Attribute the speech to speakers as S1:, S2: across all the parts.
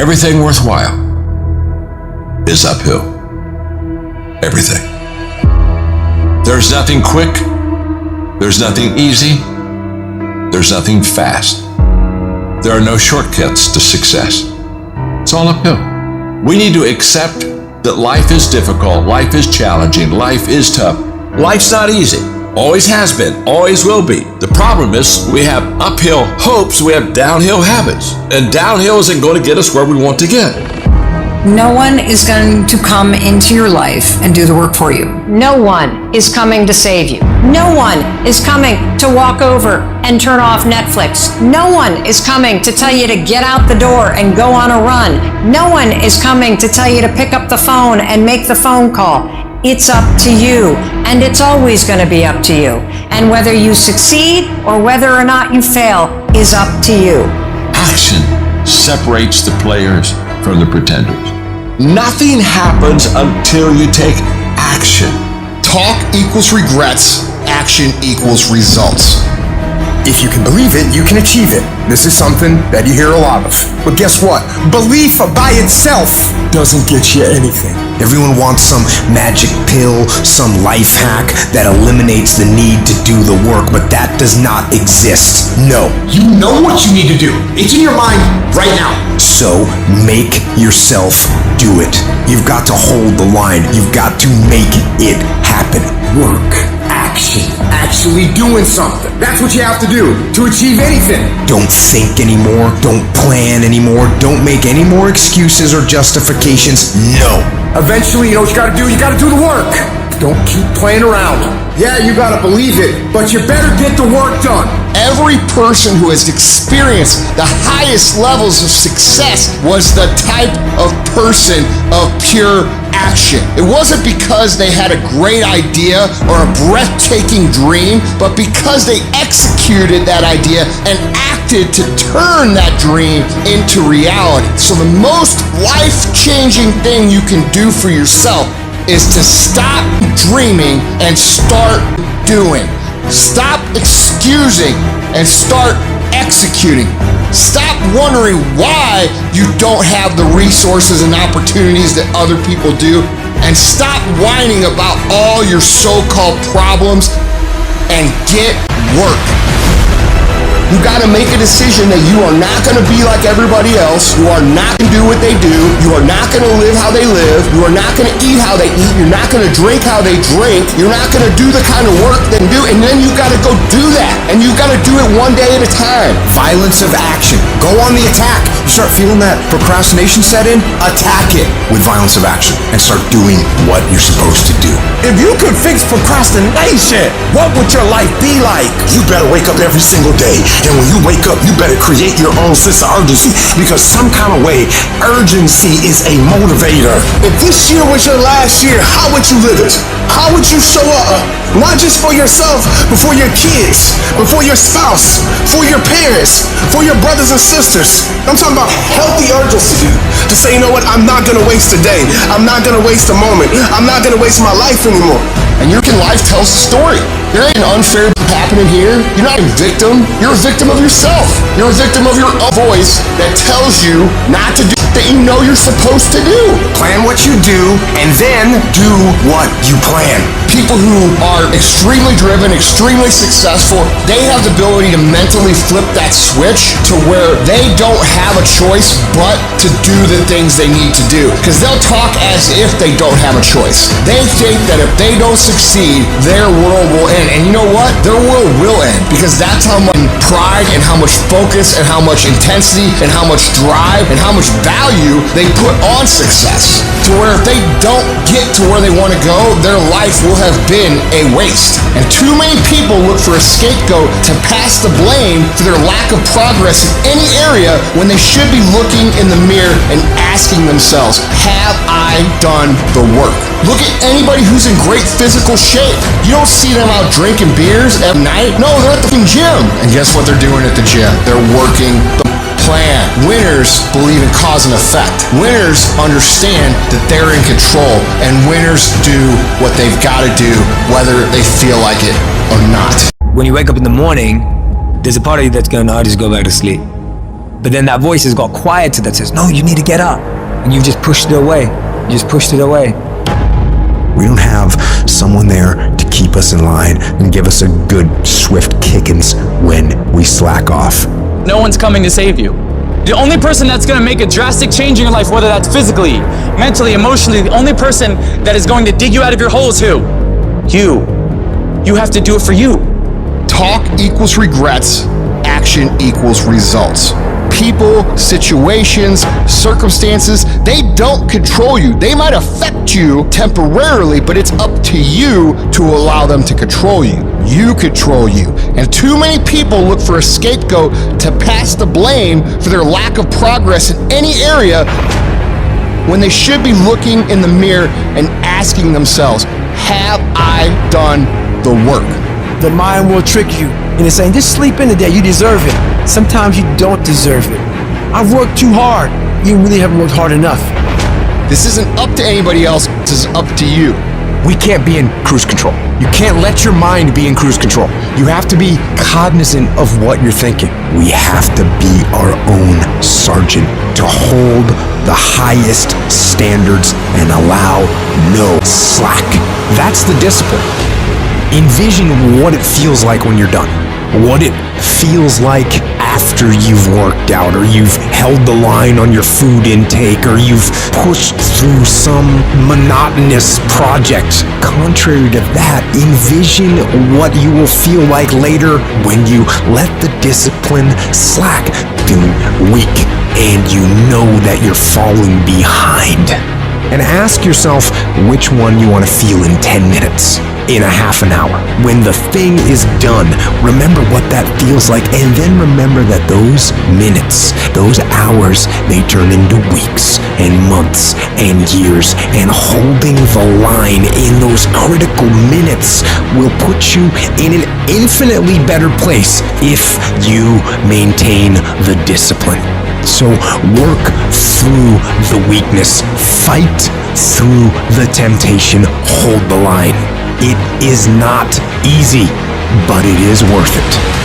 S1: Everything worthwhile is uphill. Everything. There's nothing quick. There's nothing easy. There's nothing fast. There are no shortcuts to success. It's all uphill. We need to accept that life is difficult, life is challenging, life is tough. Life's not easy. Always has been, always will be. The problem is we have uphill hopes, we have downhill habits. And downhill isn't going to get us where we want to get.
S2: No one is going to come into your life and do the work for you. No one is coming to save you. No one is coming to walk over and turn off Netflix. No one is coming to tell you to get out the door and go on a run. No one is coming to tell you to pick up the phone and make the phone call. It's up to you, and it's always going to be up to you. And whether you succeed or whether or not you fail is up to you.
S1: Action separates the players from the pretenders. Nothing happens until you take action.
S3: Talk equals regrets, action equals results. If you can believe it, you can achieve it. This is something that you hear a lot of. But guess what? Belief by itself doesn't get you anything. Everyone wants some magic pill, some life hack that eliminates the need to do the work, but that does not exist. No.
S4: You know what you need to do. It's in your mind right now.
S3: So make yourself do it. You've got to hold the line. You've got to make it happen.
S4: Work. Action. Actually doing something. That's what you have to do to achieve anything.
S3: Don't think anymore. Don't plan anymore. Don't make any more excuses or justifications. No.
S4: Eventually, you know what you gotta do? You gotta do the work. Don't keep playing around. Yeah, you gotta believe it, but you better get the work done.
S3: Every person who has experienced the highest levels of success was the type of person of pure action. It wasn't because they had a great idea or a breathtaking dream, but because they executed that idea and acted to turn that dream into reality. So the most life-changing thing you can do for yourself is to stop dreaming and start doing. Stop excusing and start executing. Stop wondering why you don't have the resources and opportunities that other people do, and stop whining about all your so-called problems and get work. You gotta make a decision that you are not gonna be like everybody else. You are not gonna do what they do. You are not gonna live how they live. You are not gonna eat how they eat. You're not gonna drink how they drink. You're not gonna do the kind of work they do. And then you gotta go do that. And you gotta do it one day at a time. Violence of action. Go on the attack. You start feeling that procrastination set in, attack it with violence of action and start doing what you're supposed to do.
S4: If you could fix procrastination, what would your life be like?
S5: You better wake up every single day. And when you wake up, you better create your own sense of urgency, because some kind of way, urgency is a motivator.
S4: If this year was your last year, how would you live it? How would you show up? Not just for yourself, but for your kids, before your spouse, for your parents, for your brothers and sisters. I'm talking about healthy urgency to say, you know what, I'm not gonna waste a day. I'm not gonna waste a moment. I'm not gonna waste my life anymore.
S3: And your life tells a story. There ain't an unfair happening here. You're not a victim. You're a victim of yourself. You're a victim of your own voice that tells you not to do that you know you're supposed to do.
S5: Plan what you do, and then do what you plan.
S3: People who are extremely driven, extremely successful, they have the ability to mentally flip that switch to where they don't have a choice but to do the things they need to do. Because they'll talk as if they don't have a choice. They think that if they don't succeed, their world will end. And you know what? Their world will end, because that's how much pride and how much focus and how much intensity and how much drive and how much value they put on success. To where if they don't get to where they want to go, their life will have been a waste. And too many people look for a scapegoat to pass the blame for their lack of progress in any area, when they should be looking in the mirror and asking themselves, have I done the work? Look at anybody who's in great physical shape. You don't see them out drinking beers at night. No, they're at the gym. And guess what they're doing at the gym? They're working the plan. Winners believe in cause and effect. Winners understand that they're in control, and winners do what they've got to do, whether they feel like it or not.
S6: When you wake up in the morning, there's a part of you that's going, I'll just go back to sleep. But then that voice has got quieter that says, no, you need to get up. And you've just pushed it away. You just pushed it away.
S5: We don't have someone there to keep us in line and give us a good, swift kickings when we slack off.
S7: No one's coming to save you. The only person that's going to make a drastic change in your life, whether that's physically, mentally, emotionally, the only person that is going to dig you out of your hole is who? You. You have to do it for you.
S3: Talk equals regrets, action equals results. People, situations, circumstances, they don't control you. They might affect you temporarily, but it's up to you to allow them to control you. You control you. And too many people look for a scapegoat to pass the blame for their lack of progress in any area when they should be looking in the mirror and asking themselves, have I done the work?
S6: The mind will trick you into saying, just sleep in today, you deserve it. Sometimes you don't deserve it. I've worked too hard. You really haven't worked hard enough.
S3: This isn't up to anybody else, this is up to you.
S5: We can't be in cruise control. You can't let your mind be in cruise control. You have to be cognizant of what you're thinking. We have to be our own sergeant to hold the highest standards and allow no slack. That's the discipline. Envision what it feels like when you're done. What it feels like after you've worked out, or you've held the line on your food intake, or you've pushed through some monotonous project. Contrary to that, envision what you will feel like later when you let the discipline slack, feeling weak, and you know that you're falling behind. And ask yourself which one you want to feel in 10 minutes, in a half an hour. When the thing is done, remember what that feels like, and then remember that those minutes, those hours, they turn into weeks and months and years, and holding the line in those critical minutes will put you in an infinitely better place if you maintain the discipline. So work through the weakness, fight through the temptation, hold the line. It is not easy, but it is worth it.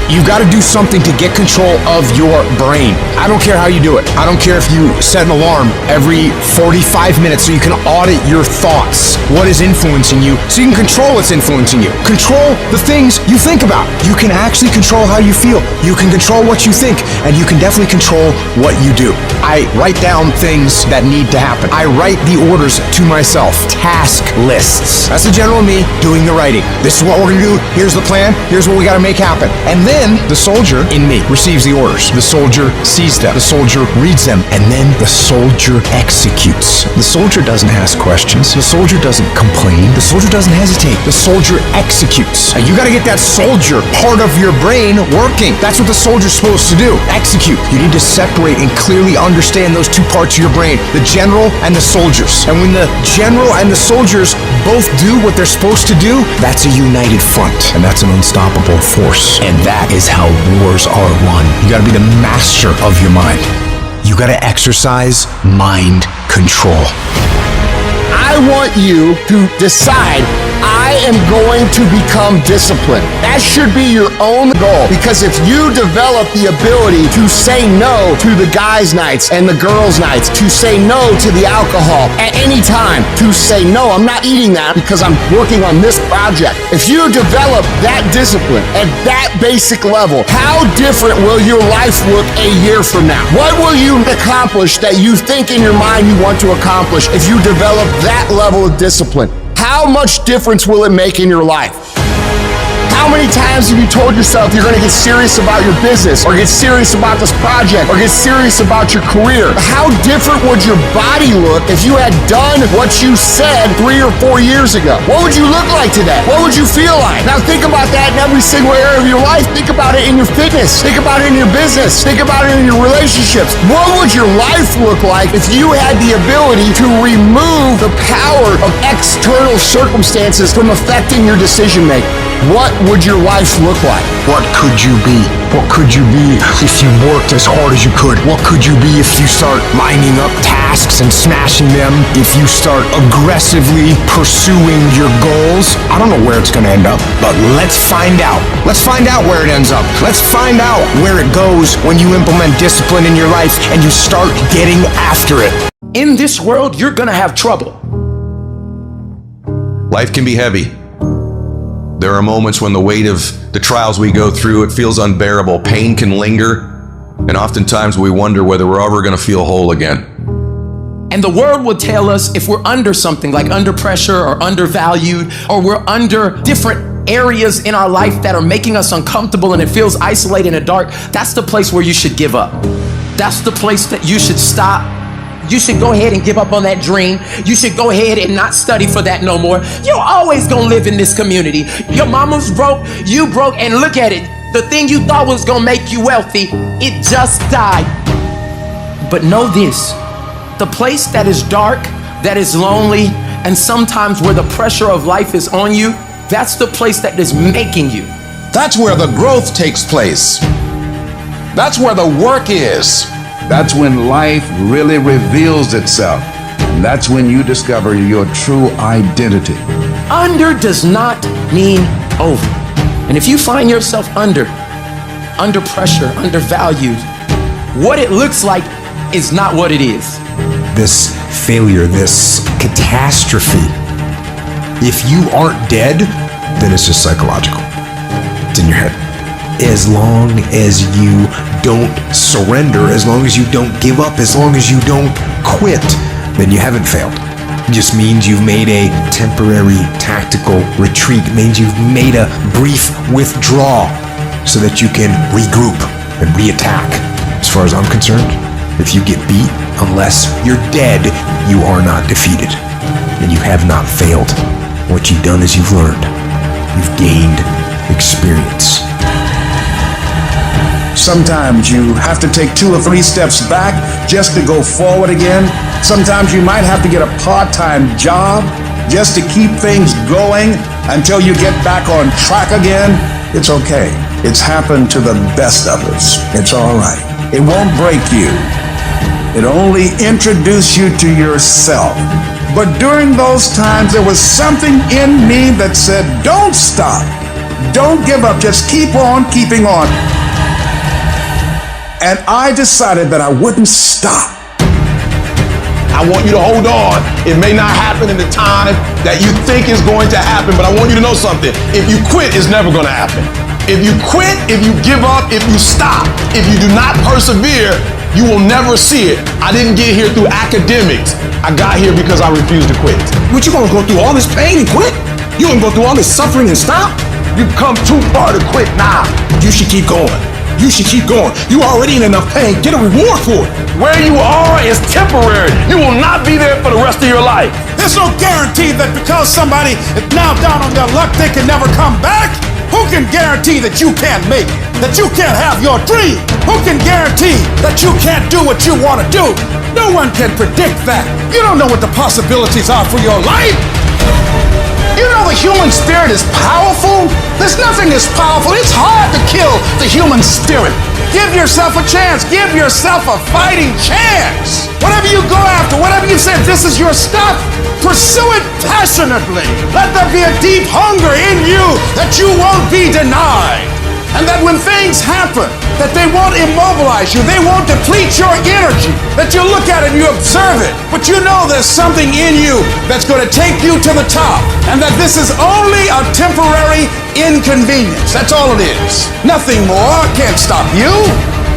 S5: You've got to do something to get control of your brain. I don't care how you do it. I don't care if you set an alarm every 45 minutes so you can audit your thoughts. What is influencing you so you can control what's influencing you. Control the things you think about. You can actually control how you feel. You can control what you think, and you can definitely control what you do. I write down things that need to happen. I write the orders to myself. Task lists. That's the general me doing the writing. This is what we're going to do. Here's the plan. Here's what we got to make happen. And then the soldier in me receives the orders. The soldier sees them. The soldier reads them. And then the soldier executes. The soldier doesn't ask questions. The soldier doesn't complain. The soldier doesn't hesitate. The soldier executes. And you got to get that soldier part of your brain working. That's what the soldier's supposed to do. Execute. You need to separate and clearly understand those two parts of your brain, the general and the soldiers. And when the general and the soldiers both do what they're supposed to do, that's a united front. And that's an unstoppable force. And that is how wars are won. You gotta be the master of your mind. You gotta exercise mind control.
S3: I want you to decide, I am going to become disciplined. That should be your own goal, because if you develop the ability to say no to the guys' nights and the girls' nights, to say no to the alcohol at any time, to say no, I'm not eating that because I'm working on this project. If you develop that discipline at that basic level, how different will your life look a year from now? What will you accomplish that you think in your mind you want to accomplish if you develop that level of discipline? How much difference will it make in your life? How many times have you told yourself you're going to get serious about your business, or get serious about this project, or get serious about your career? How different would your body look if you had done what you said 3 or 4 years ago? What would you look like today? What would you feel like? Now think about that in every single area of your life. Think about it in your fitness. Think about it in your business. Think about it in your relationships. What would your life look like if you had the ability to remove the power of external circumstances from affecting your decision making? What would would your life look like?
S5: What could you be? What could you be if you worked as hard as you could? What could you be if you start lining up tasks and smashing them? If you start aggressively pursuing your goals? I don't know where it's gonna end up, but let's find out. Let's find out where it ends up. Let's find out where it goes when you implement discipline in your life and you start getting after it.
S6: In this world, you're gonna have trouble.
S1: Life can be heavy. There are moments when the weight of the trials we go through, it feels unbearable. Pain can linger, and oftentimes we wonder whether we're ever going to feel whole again.
S6: And the world will tell us if we're under something, like under pressure or undervalued, or we're under different areas in our life that are making us uncomfortable and it feels isolated and dark, that's the place where you should give up. That's the place that you should stop. You should go ahead and give up on that dream. You should go ahead and not study for that no more. You're always gonna live in this community. Your mama's broke, you broke, and look at it. The thing you thought was gonna make you wealthy, it just died. But know this, the place that is dark, that is lonely, and sometimes where the pressure of life is on you, that's the place that is making you.
S8: That's where the growth takes place. That's where the work is. That's when life really reveals itself. And that's when you discover your true identity.
S6: Under does not mean over. And if you find yourself under pressure, undervalued, what it looks like is not what it is.
S5: This failure, this catastrophe, if you aren't dead, then it's just psychological. It's in your head. As long as you don't surrender, as long as you don't give up, as long as you don't quit, then you haven't failed. It just means you've made a temporary tactical retreat. It means you've made a brief withdrawal so that you can regroup and reattack. As far as I'm concerned, if you get beat, unless you're dead, you are not defeated. And you have not failed. What you've done is you've learned. You've gained experience.
S8: Sometimes you have to take 2 or 3 steps back just to go forward again. Sometimes you might have to get a part-time job just to keep things going until you get back on track again. It's okay. It's happened to the best of us. It's all right. It won't break you. It only introduces you to yourself. But during those times, there was something in me that said, don't stop. Don't give up. Just keep on keeping on. And I decided that I wouldn't stop.
S9: I want you to hold on. It may not happen in the time that you think is going to happen, but I want you to know something. If you quit, it's never going to happen. If you quit, if you give up, if you stop, if you do not persevere, you will never see it. I didn't get here through academics. I got here because I refused to quit.
S4: What, you gonna go through all this pain and quit? You gonna go through all this suffering and stop?
S9: You've come too far to quit now.
S4: You should keep going. You should keep going. You already in enough pain. Get a reward for it.
S9: Where you are is temporary. You will not be there for the rest of your life.
S10: There's no guarantee that because somebody is now down on their luck, they can never come back. Who can guarantee that you can't make it? That you can't have your dream? Who can guarantee that you can't do what you want to do? No one can predict that. You don't know what the possibilities are for your life. You know the human spirit is powerful? There's nothing as powerful. It's hard to kill the human spirit. Give yourself a chance. Give yourself a fighting chance. Whatever you go after, whatever you say, this is your stuff, pursue it passionately. Let there be a deep hunger in you that you won't be denied. And that when things happen, that they won't immobilize you, they won't deplete your energy, that you look at it and you observe it, but you know there's something in you that's going to take you to the top, and that this is only a temporary inconvenience. That's all it is. Nothing more can't stop you.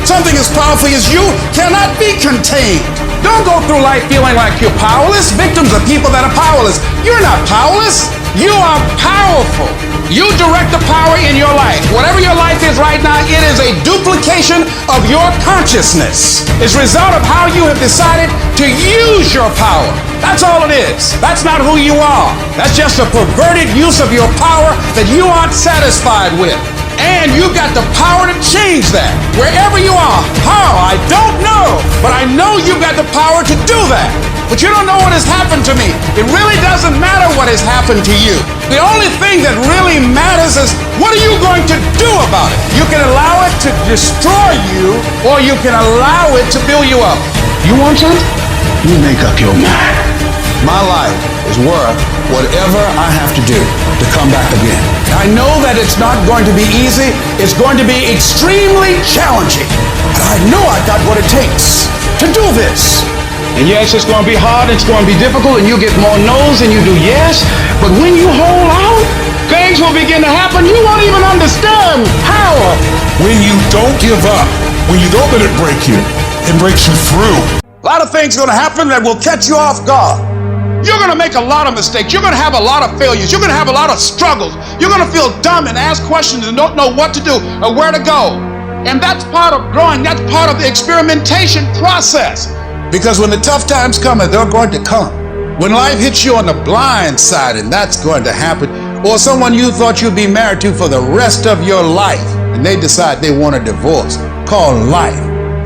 S10: Something as powerful as you cannot be contained. Don't go through life feeling like you're powerless. Victims are people that are powerless. You're not powerless. You are powerful. You direct the power in your life. Whatever your life is right now, it is a duplication of your consciousness. It's a result of how you have decided to use your power. That's all it is. That's not who you are. That's just a perverted use of your power that you aren't satisfied with. And you've got the power to change that. Wherever you are. How? I don't know. But I know you've got the power to do that. but you don't know what has happened to me. It really doesn't matter what has happened to you. The only thing that really matters is what are you going to do about it? You can allow it to destroy you, or you can allow it to build you up. You want something? You make up your mind. My life is worth whatever I have to do to come back again. I know that it's not going to be easy. It's going to be extremely challenging. But I know I got what it takes to do this. And yes, it's going to be hard, it's going to be difficult, and you get more no's than you do yes. But when you hold out, things will begin to happen. You won't even understand how.
S8: When you don't give up, when you don't let it break you, it breaks you through.
S10: A lot of things are going to happen that will catch you off guard. You're going to make a lot of mistakes. You're going to have a lot of failures. You're going to have a lot of struggles. You're going to feel dumb and ask questions and don't know what to do or where to go. And that's part of growing. That's part of the experimentation process. Because when the tough times come, and they're going to come, when life hits you on the blind side, and that's going to happen, or someone you thought you'd be married to for the rest of your life, and they decide they want a divorce, called life.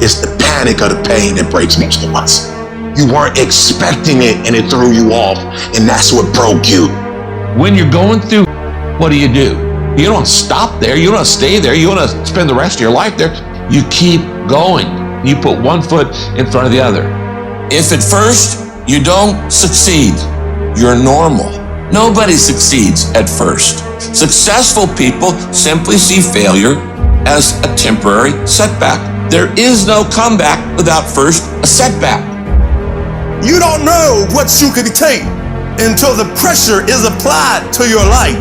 S9: It's the panic of the pain that breaks most of us. You weren't expecting it and it threw you off, and that's what broke you.
S1: When you're going through, what do? You don't stop there. You don't stay there. You don't spend the rest of your life there. You keep going. You put one foot in front of the other. If at first you don't succeed, you're normal. Nobody succeeds at first. Successful people simply see failure as a temporary setback. There is no comeback without first a setback.
S4: You don't know what you can take until the pressure is applied to your life.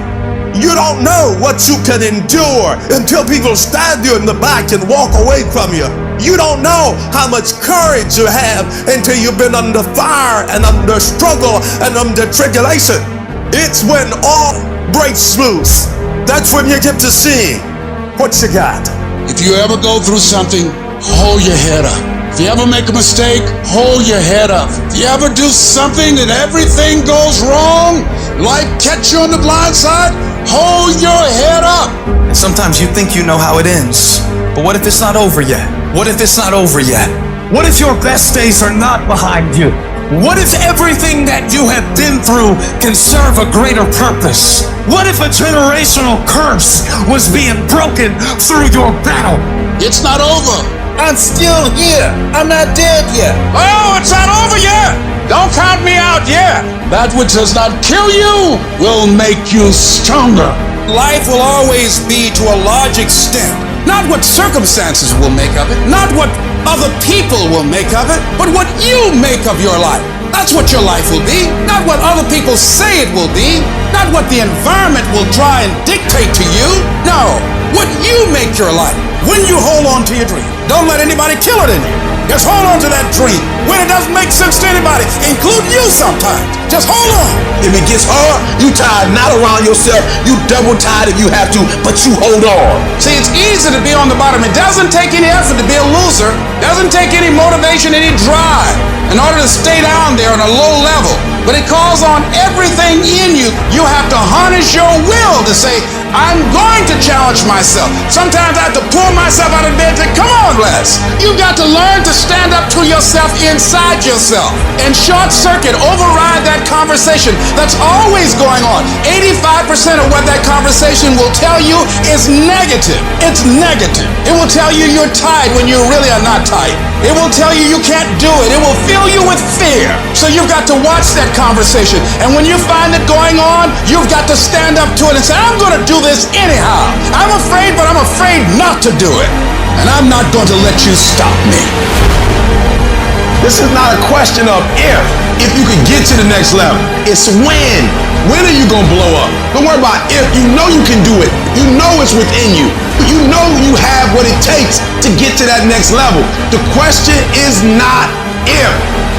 S4: You don't know what you can endure until people stab you in the back and walk away from you. You don't know how much courage you have until you've been under fire and under struggle and under tribulation. It's when all breaks loose. That's when you get to see what you got.
S10: If you ever go through something, hold your head up. If you ever make a mistake, hold your head up. If you ever do something that everything goes wrong, life catch you on the blind side, hold your head up.
S11: And sometimes you think you know how it ends, but what if it's not over yet? What if it's not over yet? What if your best days are not behind you? What if everything that you have been through can serve a greater purpose? What if a generational curse was being broken through your battle?
S10: It's not over.
S11: I'm still here. I'm not dead yet.
S10: Oh, it's not over yet. Don't count me out yet. That which does not kill you will make you stronger. Life will always be, to a large extent, not what circumstances will make of it, not what other people will make of it, but what you make of your life. That's what your life will be, not what other people say it will be, not what the environment will try and dictate to you. No, what you make your life. When you hold on to your dream, don't let anybody kill it in you. Just hold on to that dream. When it doesn't make sense to anybody, including you sometimes, just hold on.
S9: If it gets hard, you tie a knot around yourself, you double tie if you have to, but you hold on.
S10: See, it's easy to be on the bottom. It doesn't take any effort to be a loser. It doesn't take any motivation, any drive in order to stay down there on a low level. But it calls on everything in you. You have to harness your will to say, I'm going to challenge myself. Sometimes I have to pull myself out of bed and say, come on, Les. You've got to learn to stand up to yourself inside yourself and short circuit, override that conversation that's always going on. 85% of what that conversation will tell you is negative. It's negative. It will tell you you're tired when you really are not tired. It will tell you you can't do it. It will fill you with fear. So you've got to watch that conversation. And when you find it going on, you've got to stand up to it and say, I'm going to do this anyhow. I'm afraid, but I'm afraid not to do it. And I'm not going to let you stop me.
S9: This is not a question of if you can get to the next level. It's when. When are you gonna blow up? Don't worry about if. You know you can do it. You know it's within you. You know you have what it takes to get to that next level. The question is not if.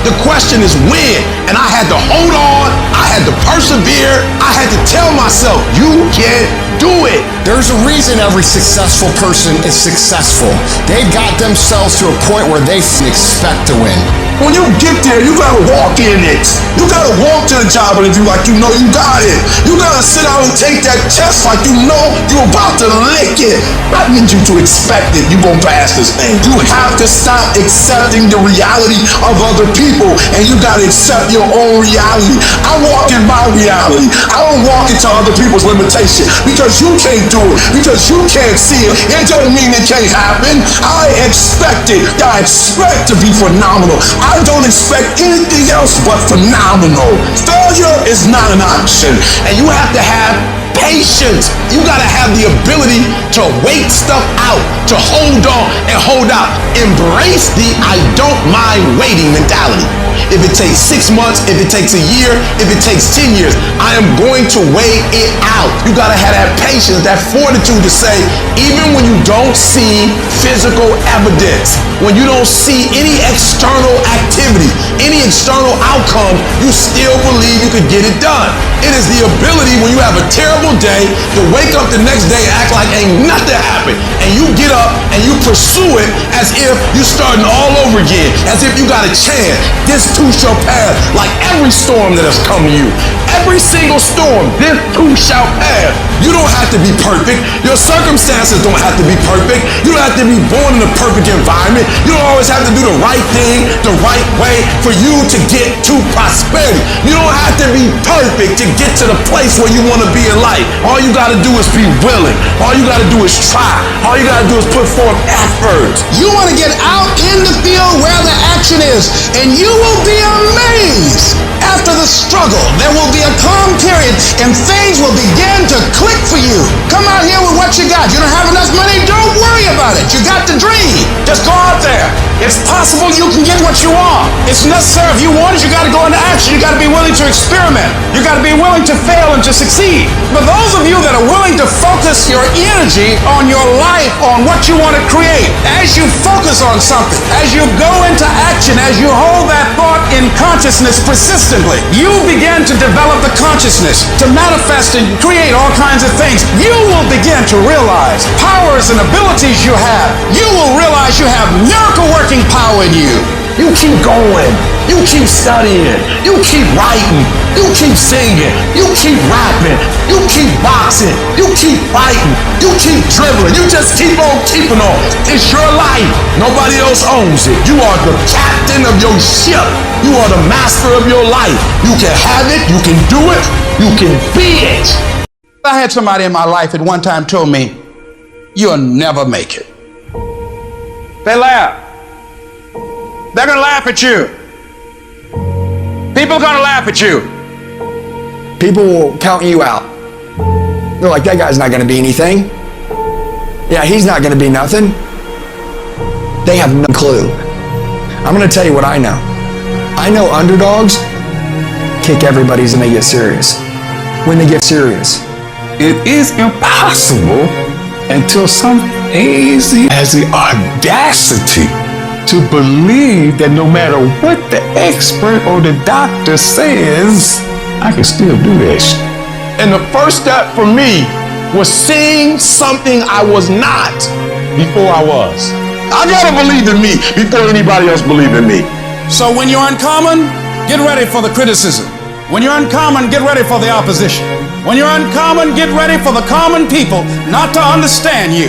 S9: The question is when. And I had to hold on. I had to persevere. I had to tell myself, you can do it.
S3: There's a reason every successful person is successful. They got themselves to a point where they expect to win.
S9: When you get there, you gotta walk in it. You gotta walk to the job interview like you know you got it. You gotta sit down and take that test like you know you're about to lick it. I need you to expect it. You gonna pass this thing. You have to stop accepting the reality of other people, and you gotta accept your own reality. I walk in my reality. I don't walk into other people's limitation because you can't do it, because you can't see it. It doesn't mean it can't happen. I expect it. I expect to be phenomenal. I don't expect anything else but phenomenal. Failure is not an option, and you have to have patience. You gotta have the ability to wait stuff out, to hold on and hold out. Embrace the I don't mind waiting mentality. If it takes 6 months, if it takes a year, if it takes 10 years, I am going to wait it out. You gotta have that patience, that fortitude to say, even when you don't see physical evidence, when you don't see any external activity, any external outcome, you still believe you could get it done. It is the ability when you have a terrible day to wake up the next day and act like ain't nothing happened. And you get up and you pursue it as if you're starting all over again, as if you got a chance. This too shall pass, like every storm that has come to you. Every single storm, this too shall pass. You don't have to be perfect. Your circumstances don't have to be perfect. You don't have to be born in a perfect environment. You don't always have to do the right thing the right way for you to get to prosperity. You don't have to be perfect to get to the place where you want to be in life. All you got to do is be willing. All you got to do is try. All you got to do is put forth effort.
S10: You want to get out in the field where the action is, and you will be amazed. After the struggle, there will be a calm period, and things will begin to click for you. Come out here with what you got. You don't have enough money? Don't worry about it. You got the dream. Just go out there. It's possible you can get what you want. It's necessary. If you want it, you got to go into action. You got to be willing to experiment. You got to be willing to fail and to succeed. But those of you that are willing to focus your energy on your life, on what you want to create, as you focus on something, as you go into action, as you hold that thought in consciousness persistently, you begin to develop the consciousness to manifest and create all kinds of things. You will begin to realize powers and abilities you have. You will realize you have miracle working power in you.
S9: You keep going. You keep studying. You keep writing. You keep singing. You keep rapping. You keep boxing. You keep fighting. You keep dribbling. You just keep on keeping on. It's your life. Nobody else owns it. You are the captain of your ship. You are the master of your life. You can have it. You can do it. You can be it.
S10: I had somebody in my life at one time told me, you'll never make it. They laugh. They're gonna laugh at you. People are gonna laugh at you.
S5: People will count you out. They're like, that guy's not gonna be anything. Yeah, he's not gonna be nothing. They have no clue. I'm gonna tell you what I know. I know underdogs kick everybody's when they get serious. When they get serious.
S8: It is impossible until someone has the audacity to believe that no matter what the expert or the doctor says, I can still do this.
S9: And the first step for me was seeing something I was not before I was. I gotta believe in me before anybody else believed in me.
S10: So when you're uncommon, get ready for the criticism. When you're uncommon, get ready for the opposition. When you're uncommon, get ready for the common people not to understand you.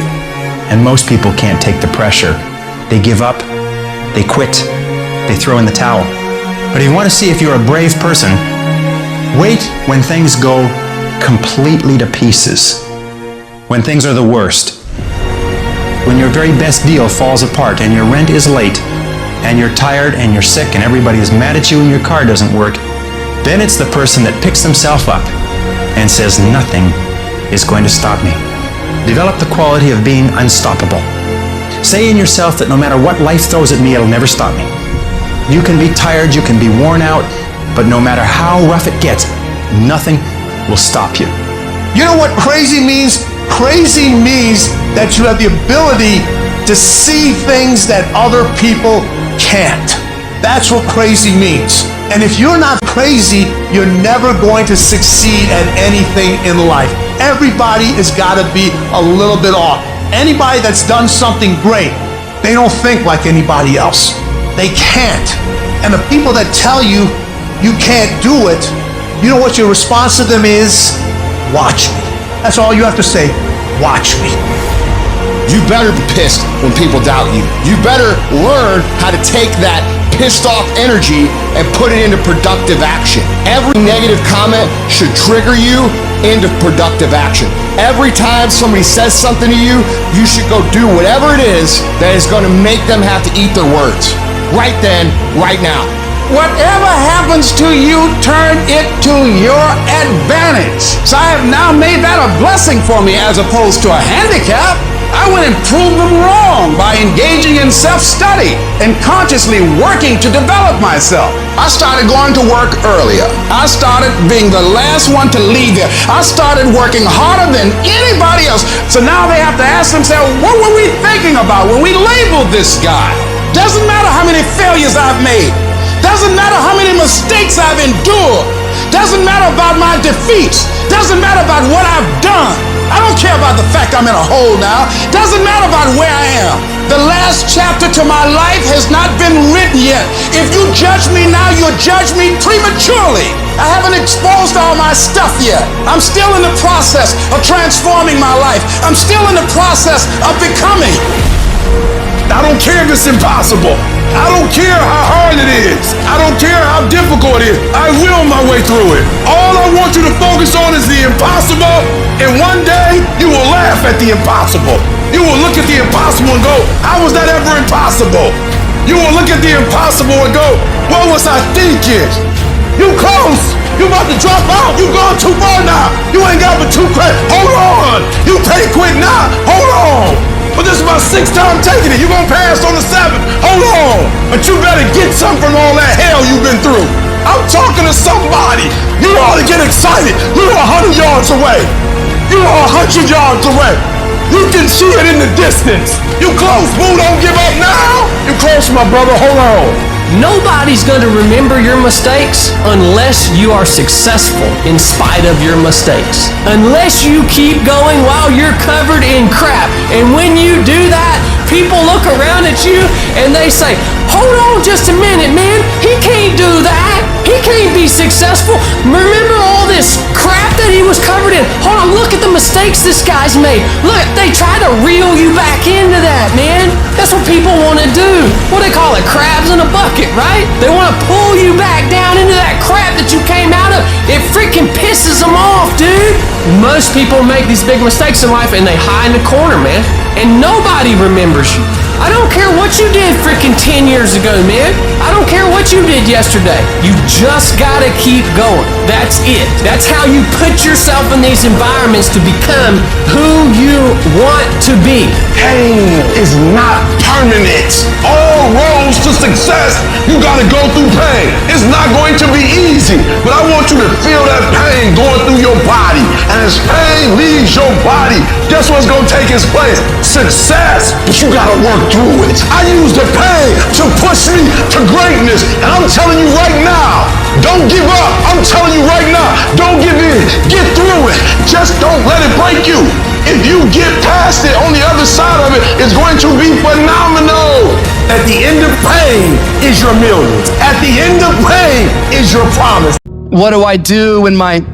S12: And most people can't take the pressure. They give up, they quit, they throw in the towel. But if you want to see if you're a brave person, wait when things go completely to pieces. When things are the worst. When your very best deal falls apart and your rent is late, and you're tired and you're sick and everybody is mad at you and your car doesn't work, then it's the person that picks himself up and says, nothing is going to stop me. Develop the quality of being unstoppable. Say in yourself that no matter what life throws at me, it'll never stop me. You can be tired, you can be worn out, but no matter how rough it gets, nothing will stop you.
S3: You know what crazy means? Crazy means that you have the ability to see things that other people can't. That's what crazy means. And if you're not crazy, you're never going to succeed at anything in life. Everybody has got to be a little bit off. Anybody that's done something great, they don't think like anybody else. They can't.
S10: And the people that tell you you can't do it, you know what your response to them is? Watch me. That's all you have to say. Watch me.
S3: You better be pissed when people doubt you. You better learn how to take that pissed off energy and put it into productive action. Every negative comment should trigger you into productive action. Every time somebody says something to you, you should go do whatever it is that is going to make them have to eat their words. Right then, right now.
S10: Whatever happens to you, turn it to your advantage. So I have now made that a blessing for me as opposed to a handicap. I would improve them wrong by engaging in self-study and consciously working to develop myself. I started going to work earlier. I started being the last one to leave there. I started working harder than anybody else. So now they have to ask themselves, what were we thinking about when we labeled this guy? Doesn't matter how many failures I've made. Doesn't matter how many mistakes I've endured. Doesn't matter about my defeats. Doesn't matter about what I've done. I don't care about the fact I'm in a hole now. Doesn't matter about where I am. The last chapter to my life has not been written yet. If you judge me now, you'll judge me prematurely. I haven't exposed all my stuff yet. I'm still in the process of transforming my life. I'm still in the process of becoming.
S9: I don't care if it's impossible. I don't care how hard it is. I don't care how difficult it is. I will my way through it. All I want you to focus on is the impossible, and one day you will laugh at the impossible. You will look at the impossible and go, how was that ever impossible? You will look at the impossible and go, what was I thinking? You close. You about to drop out. You going too far now. You ain't got but 2 credits. Hold on. You can't quit now. Hold on. But this is my 6th time taking it. You gonna pass on the 7th. Hold on. But you better get something from all that hell you've been through. I'm talking to somebody. You ought to get excited. You're 100 yards away. You are 100 yards away. You can see it in the distance. You close. Boo, don't give up now. You close, my brother. Hold on.
S13: Nobody's going to remember your mistakes unless you are successful in spite of your mistakes. Unless you keep going while you're covered in crap. And when you do that, people look around at you and they say, hold on just a minute, man. He can't do that. He can't be successful. Remember all this crap that he was covered in? Hold on, look at the mistakes this guy's made. Look, they try to reel you back into that, man. That's what people want to do. What do they call it? Crabs in a bucket, right? They want to pull you back down into that crap that you came out of. It freaking pisses them off, dude. Most people make these big mistakes in life and they hide in the corner, man. And nobody remembers you. I don't care what you did freaking 10 years ago, man. I don't care what you did yesterday. You just gotta keep going. That's it. That's how you put yourself in these environments to become who you want to be.
S9: Pain is not permanent. All roads to success, you gotta go through pain. It's not going to be easy, but I want you to feel that pain going through your body. And as pain leaves your body, guess what's gonna take its place? Success. But you gotta work through it. I use the pain to push me to greatness. And I'm telling you right now, don't give up. I'm telling you right now, don't give in. Get through it. Just don't let it break you. If you get past it, on the other side of it, it's going to be phenomenal. At the end of pain is your millions. At the end of pain is your promise.
S7: What do I do when my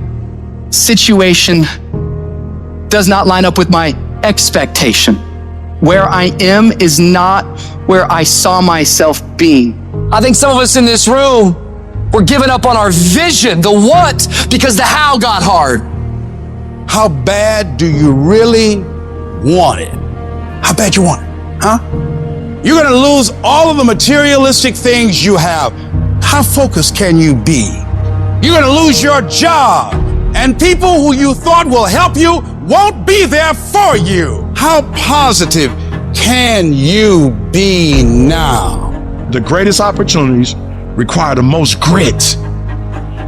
S7: situation does not line up with my expectation? Where I am is not where I saw myself being. I think some of us in this room, we're giving up on our vision, the what, because the how got hard.
S10: How bad do you really want it? How bad you want it, huh? You're gonna lose all of the materialistic things you have. How focused can you be? You're gonna lose your job, and people who you thought will help you won't be there for you. How positive can you be now?
S9: The greatest opportunities require the most grit.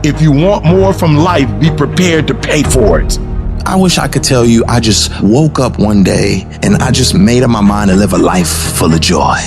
S9: If you want more from life, be prepared to pay for it.
S14: I wish I could tell you I just woke up one day and I just made up my mind to live a life full of joy.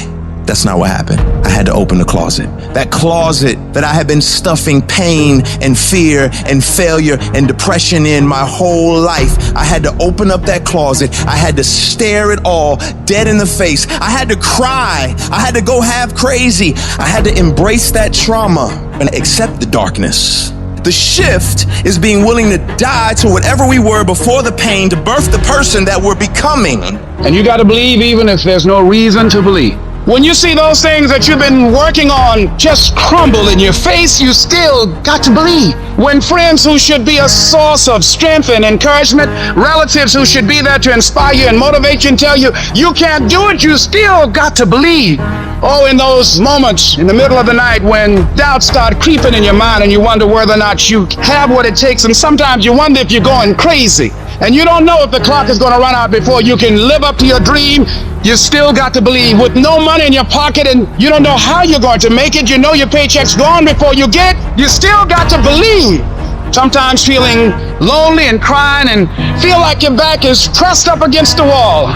S14: That's not what happened. I had to open the closet. That closet that I had been stuffing pain and fear and failure and depression in my whole life. I had to open up that closet. I had to stare it all dead in the face. I had to cry. I had to go half crazy. I had to embrace that trauma and accept the darkness. The shift is being willing to die to whatever we were before the pain to birth the person that we're becoming.
S10: And you got to believe even if there's no reason to believe. When you see those things that you've been working on just crumble in your face, you still got to believe. When friends who should be a source of strength and encouragement, relatives who should be there to inspire you and motivate you and tell you you can't do it, you still got to believe. Oh, in those moments in the middle of the night when doubts start creeping in your mind and you wonder whether or not you have what it takes, and sometimes you wonder if you're going crazy and you don't know if the clock is going to run out before you can live up to your dream. You still got to believe. With no money in your pocket and you don't know how you're going to make it, you know your paycheck's gone before you get, you still got to believe. Sometimes feeling lonely and crying and feel like your back is pressed up against the wall.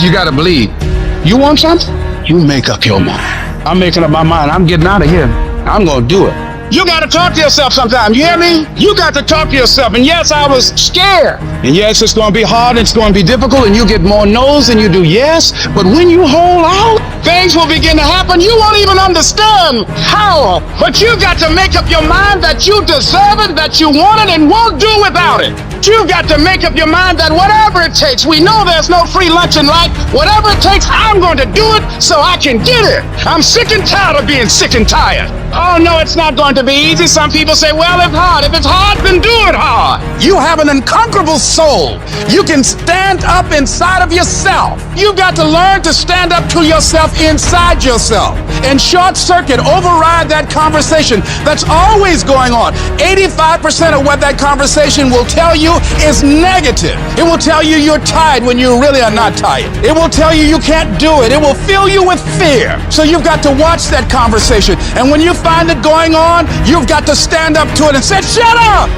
S10: You got to believe. You want something? You make up your mind. I'm making up my mind. I'm getting out of here. I'm going to do it. You got to talk to yourself sometimes. You hear me? You got to talk to yourself. And yes, I was scared. And yes, it's going to be hard. It's going to be difficult. And you get more no's than you do yes. But when you hold out, things will begin to happen. You won't even understand how. But you got to make up your mind that you deserve it, that you want it, and won't do without it. You got to make up your mind that whatever it takes, we know there's no free lunch in life. Whatever it takes, I'm going to do it so I can get it. I'm sick and tired of being sick and tired. Oh, no, it's not going to be easy. Some people say, well, it's hard. If it's hard, then do it hard. You have an unconquerable soul. You can stand up inside of yourself. You've got to learn to stand up to yourself inside yourself and short circuit, override that conversation that's always going on. 85% of what that conversation will tell you is negative. It will tell you you're tired when you really are not tired. It will tell you you can't do it. It will fill you with fear. So you've got to watch that conversation. And when you find it going on, you've got to stand up to it and say, shut up!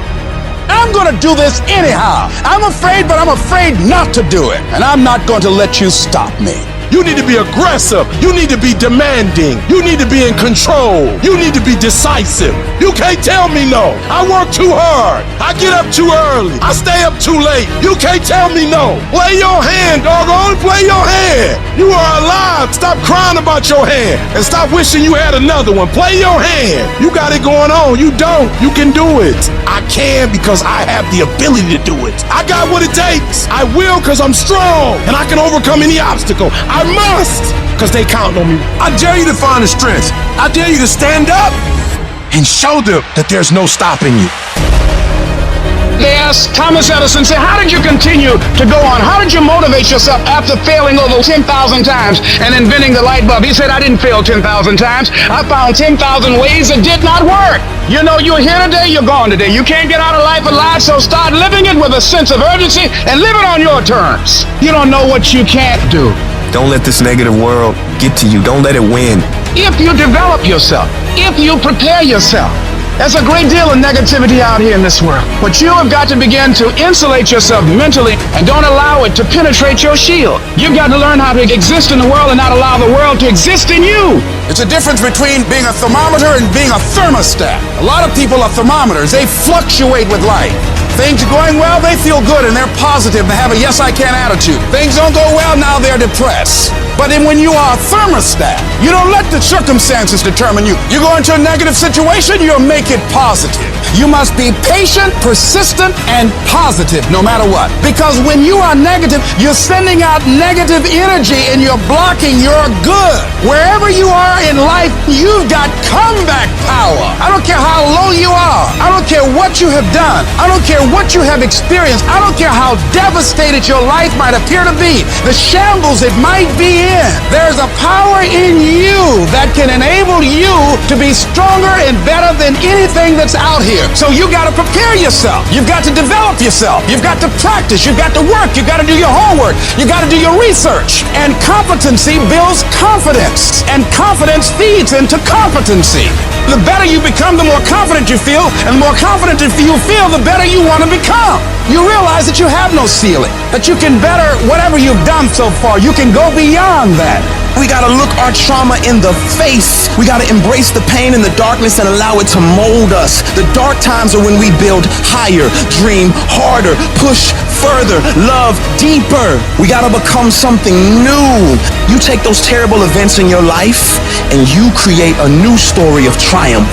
S10: I'm going to do this anyhow. I'm afraid, but I'm afraid not to do it. And I'm not going to let you stop me.
S9: You need to be aggressive. You need to be demanding. You need to be in control. You need to be decisive. You can't tell me no. I work too hard. I get up too early. I stay up too late. You can't tell me no. Play your hand, doggone. Play your hand. You are alive. Stop crying about your hand and stop wishing you had another one. Play your hand. You got it going on. You don't. You can do it. I can because I have the ability to do it. I got what it takes. I will because I'm strong and I can overcome any obstacle. I must, because they count on me. I dare you to find the strength. I dare you to stand up and show them that there's no stopping you.
S10: They asked Thomas Edison, say, how did you continue to go on? How did you motivate yourself after failing over 10,000 times and inventing the light bulb? He said, I didn't fail 10,000 times. I found 10,000 ways that did not work. You know, you're here today, you're gone today. You can't get out of life alive, so start living it with a sense of urgency and live it on your terms. You don't know what you can't do.
S14: Don't let this negative world get to you. Don't let it win.
S10: If you develop yourself, if you prepare yourself, there's a great deal of negativity out here in this world. But you have got to begin to insulate yourself mentally and don't allow it to penetrate your shield. You've got to learn how to exist in the world and not allow the world to exist in you. It's a difference between being a thermometer and being a thermostat. A lot of people are thermometers. They fluctuate with life. Things are going well, they feel good and they're positive. They have a yes I can attitude. Things don't go well, now they're depressed. But then when you are a thermostat, you don't let the circumstances determine you. You go into a negative situation, you'll make it positive. You must be patient, persistent, and positive no matter what. Because when you are negative, you're sending out negative energy and you're blocking your good. Wherever you are in life, you've got comeback power. I don't care how low you are. I don't care what you have done. I don't care what you have experienced. I don't care how devastated your life might appear to be. The shambles it might be in. There's a power in you that can enable you to be stronger and better than anything that's out here. So you got to prepare yourself. You've got to develop yourself. You've got to practice. You've got to work. You've got to do your homework. You've got to do your research. And competency builds confidence. And confidence feeds into competency. The better you become, the more confident you feel. And the more confident you feel, the better you want to become. You realize that you have no ceiling. That you can better whatever you've done so far. You can go beyond that.
S14: We gotta look our trauma in the face. We gotta embrace the pain and the darkness and allow it to mold us. The dark times are when we build higher, dream harder, push further, love deeper. We gotta become something new. You take those terrible events in your life and you create a new story of triumph.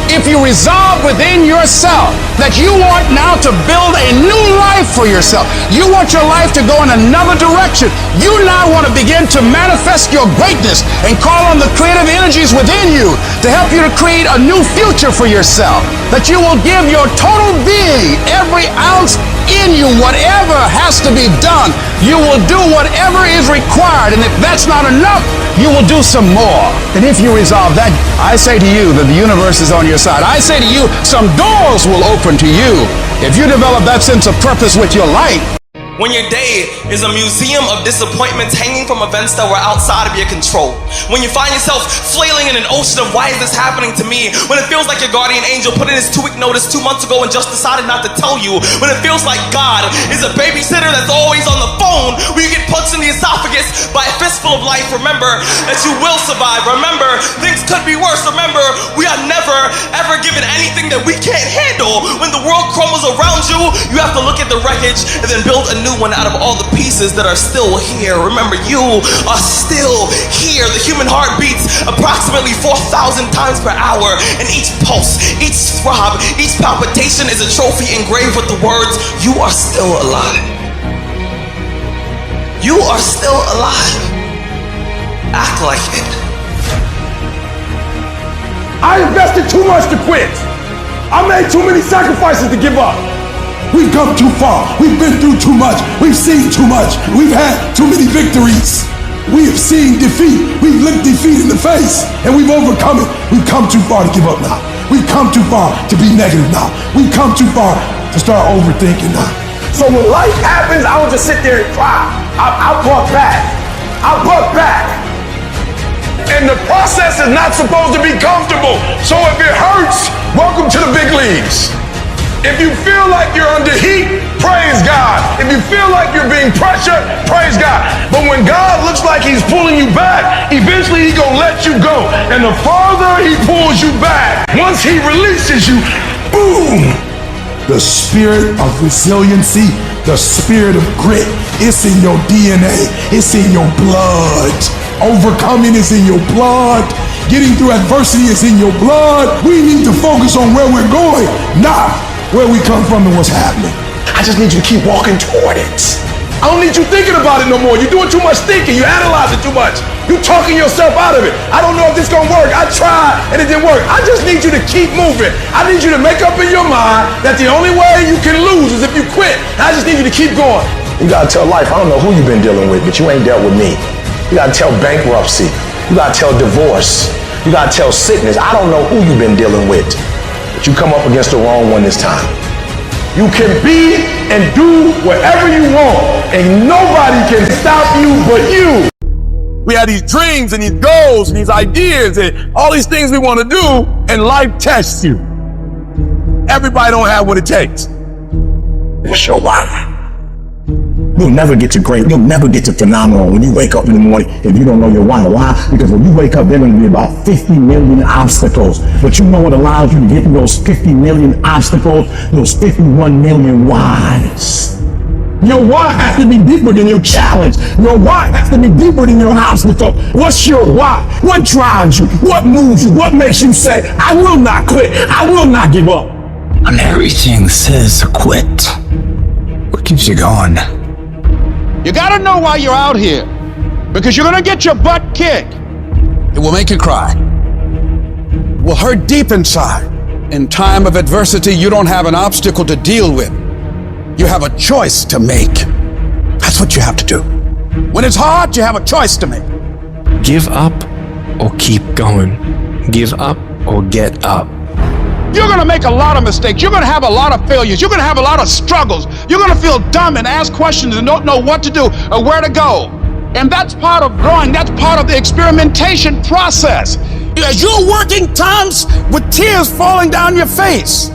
S10: If you resolve within yourself that you want now to build a new life for yourself, you want your life to go in another direction, you now want to begin to manifest your greatness and call on the creative energies within you to help you to create a new future for yourself, that you will give your total being, every ounce in you, whatever has to be done, you will do whatever is required, and if that's not enough, you will do some more. And if you resolve that, I say to you that the universe is on your side. I say to you, some doors will open to you if you develop that sense of purpose with your life.
S15: When your day is a museum of disappointments hanging from events that were outside of your control. When you find yourself flailing in an ocean of why is this happening to me? When it feels like your guardian angel put in his 2-week notice 2 months ago and just decided not to tell you. When it feels like God is a babysitter that's always on the phone. When you get punched in the esophagus by a fistful of life, remember that you will survive. Remember, things could be worse. Remember, we are never ever given anything that we can't handle. When the world crumbles around you, you have to look at the wreckage and then build a new one out of all the pieces that are still here. Remember, you are still here. The human heart beats approximately 4,000 times per hour, and each pulse, each throb, each palpitation is a trophy engraved with the words, "You are still alive. You are still alive." Act like it.
S10: I invested too much to quit. I made too many sacrifices to give up. We've come too far. We've been through too much. We've seen too much. We've had too many victories. We have seen defeat. We've looked defeat in the face and we've overcome it. We've come too far to give up now. We've come too far to be negative now. We've come too far to start overthinking now. So when life happens, I don't just sit there and cry. I'll buck back. I'll buck back.
S9: And the process is not supposed to be comfortable. So if it hurts, welcome to the big leagues. If you feel like you're under heat, praise God. If you feel like you're being pressured, praise God. But when God looks like he's pulling you back, eventually he's gonna let you go. And the farther he pulls you back, once he releases you, boom!
S10: The spirit of resiliency, the spirit of grit, it's in your DNA, it's in your blood. Overcoming is in your blood. Getting through adversity is in your blood. We need to focus on where we're going, not where we come from and what's happening.
S9: I just need you to keep walking toward it. I don't need you thinking about it no more. You're doing too much thinking. You analyze it too much. You talking yourself out of it. I don't know if this gonna work. I tried and it didn't work. I just need you to keep moving. I need you to make up in your mind that the only way you can lose is if you quit. I just need you to keep going.
S8: You gotta tell life, I don't know who you've been dealing with, but you ain't dealt with me. You gotta tell bankruptcy. You gotta tell divorce. You gotta tell sickness. I don't know who you've been dealing with, but you come up against the wrong one this time.
S9: You can be and do whatever you want, and nobody can stop you but you. We have these dreams and these goals and these ideas and all these things we want to do, and life tests you. Everybody don't have what it takes.
S8: What's your why? You'll never get to great. You'll never get to phenomenal when you wake up in the morning if you don't know your why. Why? Because when you wake up, there are going to be about 50 million obstacles. But you know what allows you to get through those 50 million obstacles? Those 51 million whys. Your why has to be deeper than your challenge. Your why has to be deeper than your obstacle. What's your why? What drives you? What moves you? What makes you say, I will not quit. I will not give up?
S5: And everything says quit. What keeps you going?
S10: You gotta know why you're out here, because you're gonna get your butt kicked. It will make you cry. It will hurt deep inside. In time of adversity, you don't have an obstacle to deal with. You have a choice to make. That's what you have to do. When it's hard, you have a choice to make.
S5: Give up or keep going. Give up or get up.
S10: You're gonna make a lot of mistakes. You're gonna have a lot of failures. You're gonna have a lot of struggles. You're gonna feel dumb and ask questions and don't know what to do or where to go. And that's part of growing. That's part of the experimentation process. As you're working times with tears falling down your face,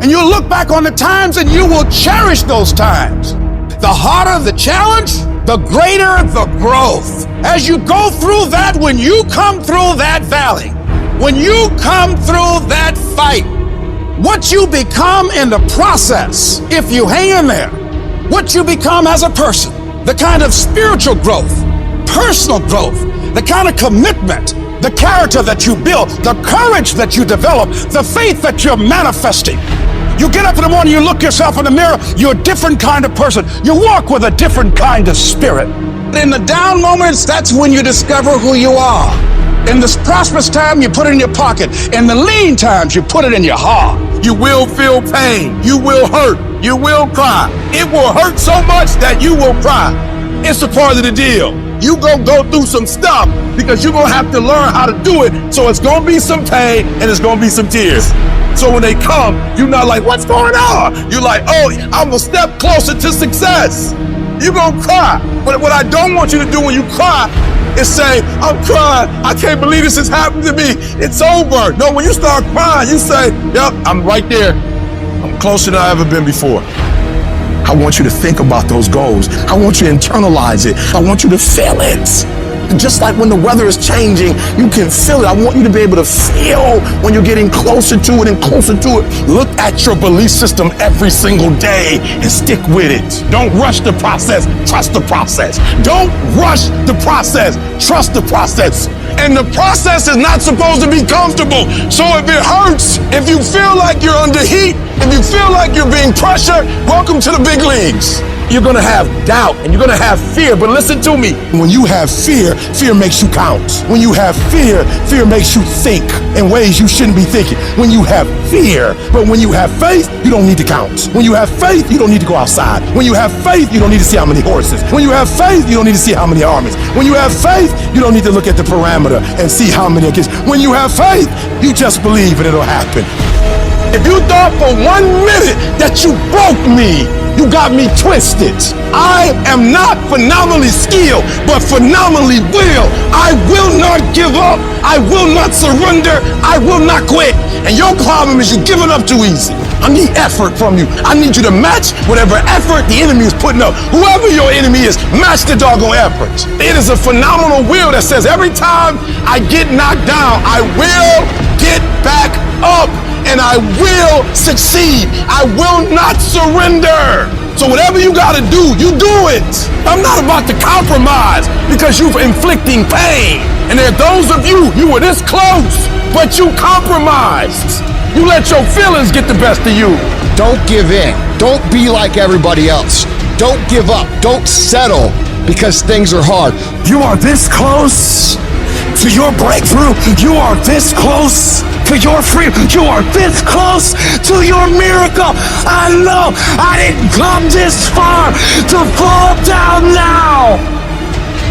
S10: and you'll look back on the times and you will cherish those times. The harder the challenge, the greater the growth. As you go through that, when you come through that valley, when you come through that fight, what you become in the process, if you hang in there, what you become as a person, the kind of spiritual growth, personal growth, the kind of commitment, the character that you build, the courage that you develop, the faith that you're manifesting. You get up in the morning, you look yourself in the mirror, you're a different kind of person. You walk with a different kind of spirit. In the down moments, that's when you discover who you are. In the prosperous time, you put it in your pocket. In the lean times, you put it in your heart.
S9: You will feel pain. You will hurt. You will cry. It will hurt so much that you will cry. It's a part of the deal. You gonna go through some stuff because you're gonna have to learn how to do it. So it's gonna be some pain and it's gonna be some tears. So when they come, you're not like, what's going on? You're like, oh, I'm a step closer to success. You're gonna cry. But what I don't want you to do when you cry is say, I'm crying. I can't believe this has happened to me. It's over. No, when you start crying, you say, yep, I'm right there. I'm closer than I've ever been before. I want you to think about those goals. I want you to internalize it. I want you to feel it. Just like when the weather is changing, you can feel it. I want you to be able to feel when you're getting closer to it and closer to it. Look at your belief system every single day and stick with it. Don't rush the process. Trust the process. Don't rush the process. Trust the process. And the process is not supposed to be comfortable. So if it hurts, if you feel like you're under heat, if you feel like you're being pressured, welcome to the big leagues. You're gonna have doubt and you're gonna have fear, but listen to me.
S10: When you have fear, fear makes you count. When you have fear, fear makes you think in ways you shouldn't be thinking. When you have fear, but when you have faith, you don't need to count. When you have faith, you don't need to go outside. When you have faith, you don't need to see how many horses. When you have faith, you don't need to see how many armies. When you have faith, you don't need to look at the parameter and see how many kids. When you have faith, you just believe and it'll happen.
S9: If you thought for 1 minute that you broke me, you got me twisted. I am not phenomenally skilled, but phenomenally will. I will not give up. I will not surrender. I will not quit. And your problem is you're giving up too easy. I need effort from you. I need you to match whatever effort the enemy is putting up. Whoever your enemy is, match the doggone effort. It is a phenomenal will that says every time I get knocked down, I will get back up. And I will succeed. I will not surrender. So whatever you gotta do, you do it. I'm not about to compromise because you're inflicting pain. And there are those of you were this close, but you compromised. You let your feelings get the best of you.
S3: Don't give in. Don't be like everybody else. Don't give up. Don't settle because things are hard.
S10: You are this close to your breakthrough. You are this close to your freedom. You are this close to your miracle. I know I didn't come this far to fall down now.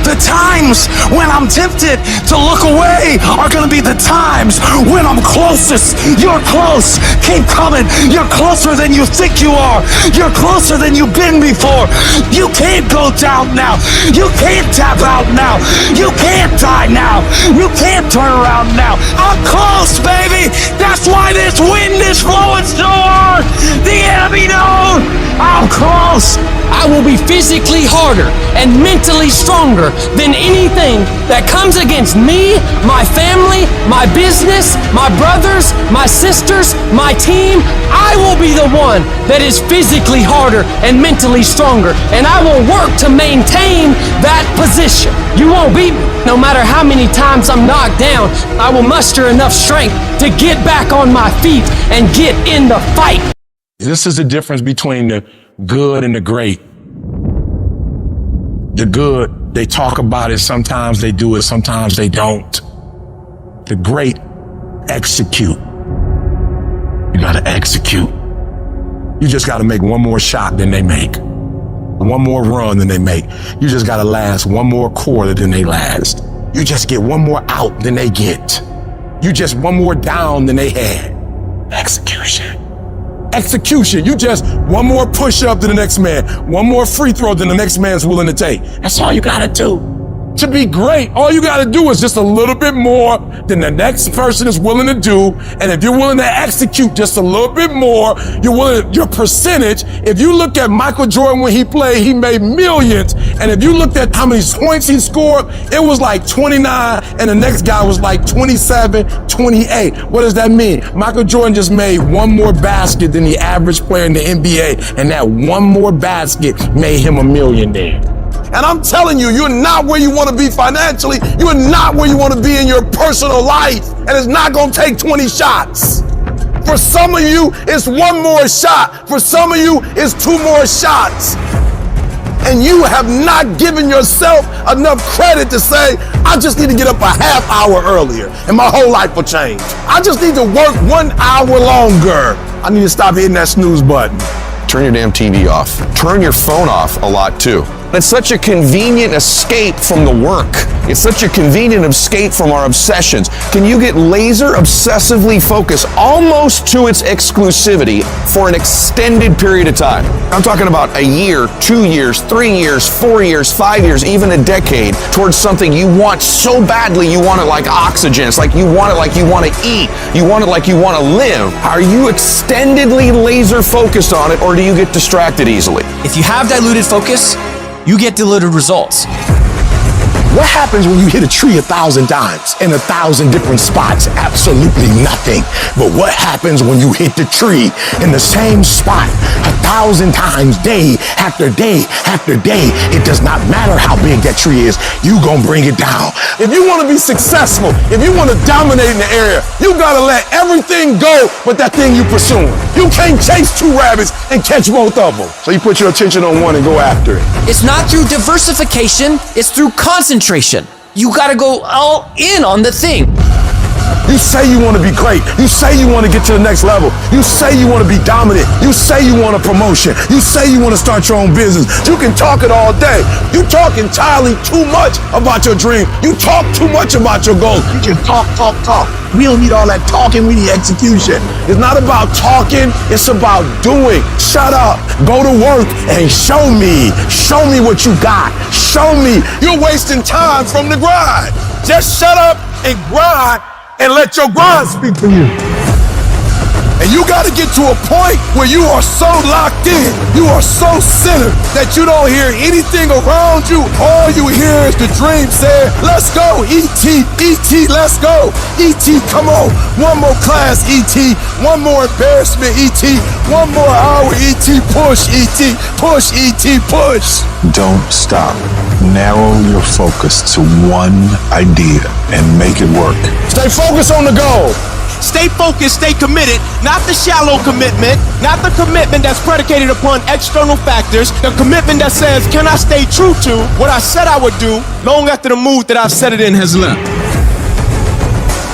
S10: The times when I'm tempted to look away are gonna be the times when I'm closest. You're close. Keep coming. You're closer than you think you are. You're closer than you've been before. You can't go down now. You can't tap out now. You can't die now. You can't turn around now. I'm close, baby. That's why this wind is blowing so hard. The enemy knows I'm close.
S13: I will be physically harder and mentally stronger than anything that comes against me, my family, my business, my brothers, my sisters, my team. I will be the one that is physically harder and mentally stronger, and I will work to maintain that position. You won't beat me. No matter how many times I'm knocked down, I will muster enough strength to get back on my feet and get in the fight.
S9: This is the difference between the good and the great. The good, they talk about it, sometimes they do it, sometimes they don't. The great execute. You gotta execute. You just gotta make one more shot than they make. One more run than they make. You just gotta last one more quarter than they last. You just get one more out than they get. You just one more down than they had. Execution. Execution. You just one more push up than the next man, one more free throw than the next man's willing to take. That's all you gotta do.
S16: To be great, all you gotta do is just a little bit more than the next person is willing to do. And if you're willing to execute just a little bit more, your percentage, if you look at Michael Jordan when he played, he made millions. And if you looked at how many points he scored, it was like 29, and the next guy was like 27, 28. What does that mean? Michael Jordan just made one more basket than the average player in the NBA, and that one more basket made him a millionaire.
S9: And I'm telling you, you're not where you want to be financially. You're not where you want to be in your personal life. And it's not going to take 20 shots. For some of you, it's one more shot. For some of you, it's two more shots. And you have not given yourself enough credit to say, I just need to get up a half hour earlier and my whole life will change. I just need to work 1 hour longer. I need to stop hitting that snooze button.
S17: Turn your damn TV off. Turn your phone off a lot too. It's such a convenient escape from the work. It's such a convenient escape from our obsessions. Can you get laser obsessively focused almost to its exclusivity for an extended period of time? I'm talking about a year, 2 years, 3 years, 4 years, 5 years, even a decade towards something you want so badly you want it like oxygen. It's like you want it like you want to eat. You want it like you want to live. Are you extendedly laser focused on it, or do you get distracted easily?
S18: If you have diluted focus, you get diluted results.
S16: What happens when you hit a tree 1,000 times in 1,000 different spots? Absolutely nothing. But what happens when you hit the tree in the same spot 1,000 times, day after day after day? It does not matter how big that tree is, you gonna bring it down.
S9: If you want to be successful, if you want to dominate in the area, you got to let everything go but that thing you pursuing. You can't chase 2 rabbits and catch both of them. So you put your attention on one and go after it.
S18: It's not through diversification, it's through concentration. You gotta go all in on the thing.
S9: You say you want to be great. You say you want to get to the next level. You say you want to be dominant. You say you want a promotion. You say you want to start your own business. You can talk it all day. You talk entirely too much about your dream. You talk too much about your goals. You can talk. We don't need all that talking, we need execution. It's not about talking, it's about doing. Shut up, go to work and show me. Show me what you got. Show me. You're wasting time from the grind. Just shut up and grind and let your grind speak for you. And you got to get to a point where you are so locked in, you are so centered that you don't hear anything around you. All you hear is the dream saying, let's go, E.T., E.T., let's go. E.T., come on. One more class, E.T., one more embarrassment, E.T., one more hour, E.T., push, E.T., push, E.T., push.
S19: Don't stop. Narrow your focus to one idea and make it work.
S9: Stay focused on the goal.
S11: Stay focused, stay committed, not the shallow commitment, not the commitment that's predicated upon external factors, the commitment that says, can I stay true to what I said I would do long after the mood that I've set it in has left?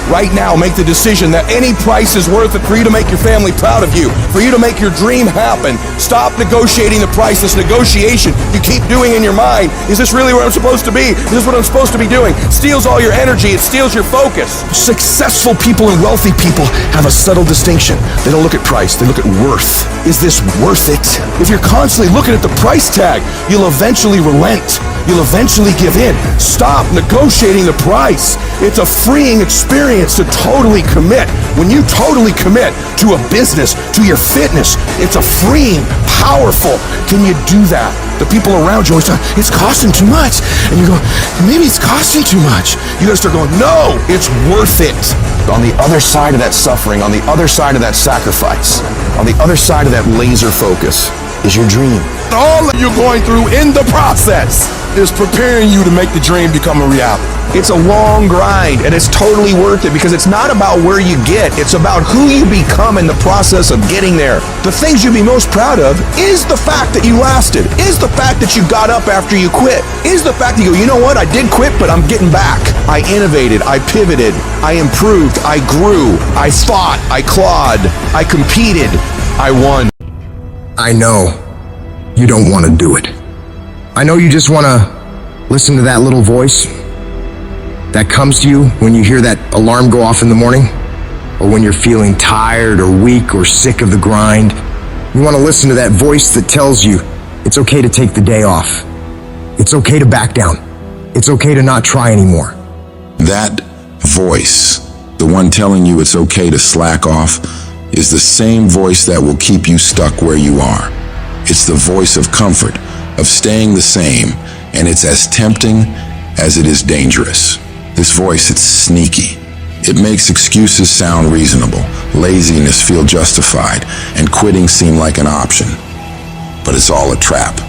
S9: Right now, make the decision that any price is worth it for you to make your family proud of you, for you to make your dream happen. Stop negotiating the price. This negotiation you keep doing in your mind. Is this really where I'm supposed to be? Is this what I'm supposed to be doing? Steals all your energy. It steals your focus.
S5: Successful people and wealthy people have a subtle distinction. They don't look at price, they look at worth. Is this worth it?
S9: If you're constantly looking at the price tag, you'll eventually relent. You'll eventually give in. Stop negotiating the price. It's a freeing experience to totally commit. When you totally commit to a business, to your fitness, it's a freeing, powerful. Can you do that? The people around you always say, it's costing too much. And you go, maybe it's costing too much. You gotta start going, no, it's worth it.
S17: On the other side of that suffering, on the other side of that sacrifice, on the other side of that laser focus is your dream.
S9: All that you're going through in the process is preparing you to make the dream become a reality.
S17: It's a long grind, and it's totally worth it because it's not about where you get, it's about who you become in the process of getting there. The things you'd be most proud of is the fact that you lasted, is the fact that you got up after you quit, is the fact that you go, you know what, I did quit, but I'm getting back. I innovated, I pivoted, I improved, I grew, I fought, I clawed, I competed, I won.
S5: I know you don't want to do it. I know you just want to listen to that little voice that comes to you when you hear that alarm go off in the morning, or when you're feeling tired or weak or sick of the grind. You want to listen to that voice that tells you it's okay to take the day off. It's okay to back down. It's okay to not try anymore.
S19: That voice, the one telling you it's okay to slack off, is the same voice that will keep you stuck where you are. It's the voice of comfort, of staying the same, and it's as tempting as it is dangerous. This voice, it's sneaky. It makes excuses sound reasonable, laziness feel justified, and quitting seem like an option. But it's all a trap.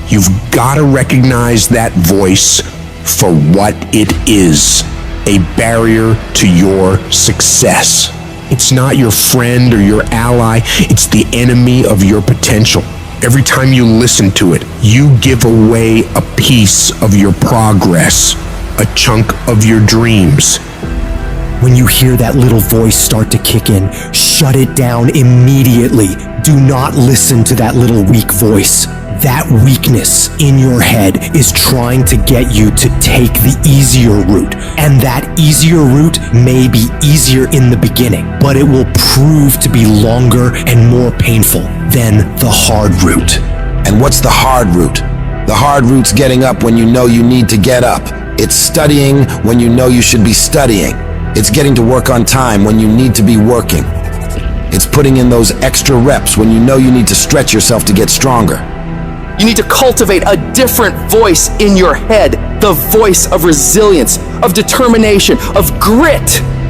S5: You've got to recognize that voice for what it is, a barrier to your success. It's not your friend or your ally, it's the enemy of your potential. Every time you listen to it, you give away a piece of your progress, a chunk of your dreams.
S20: When you hear that little voice start to kick in, shut it down immediately. Do not listen to that little weak voice. That weakness in your head is trying to get you to take the easier route. And that easier route may be easier in the beginning, but it will prove to be longer and more painful than the hard route.
S14: And what's the hard route? The hard route's getting up when you know you need to get up. It's studying when you know you should be studying. It's getting to work on time when you need to be working. It's putting in those extra reps when you know you need to stretch yourself to get stronger.
S18: You need to cultivate a different voice in your head, the voice of resilience, of determination, of grit.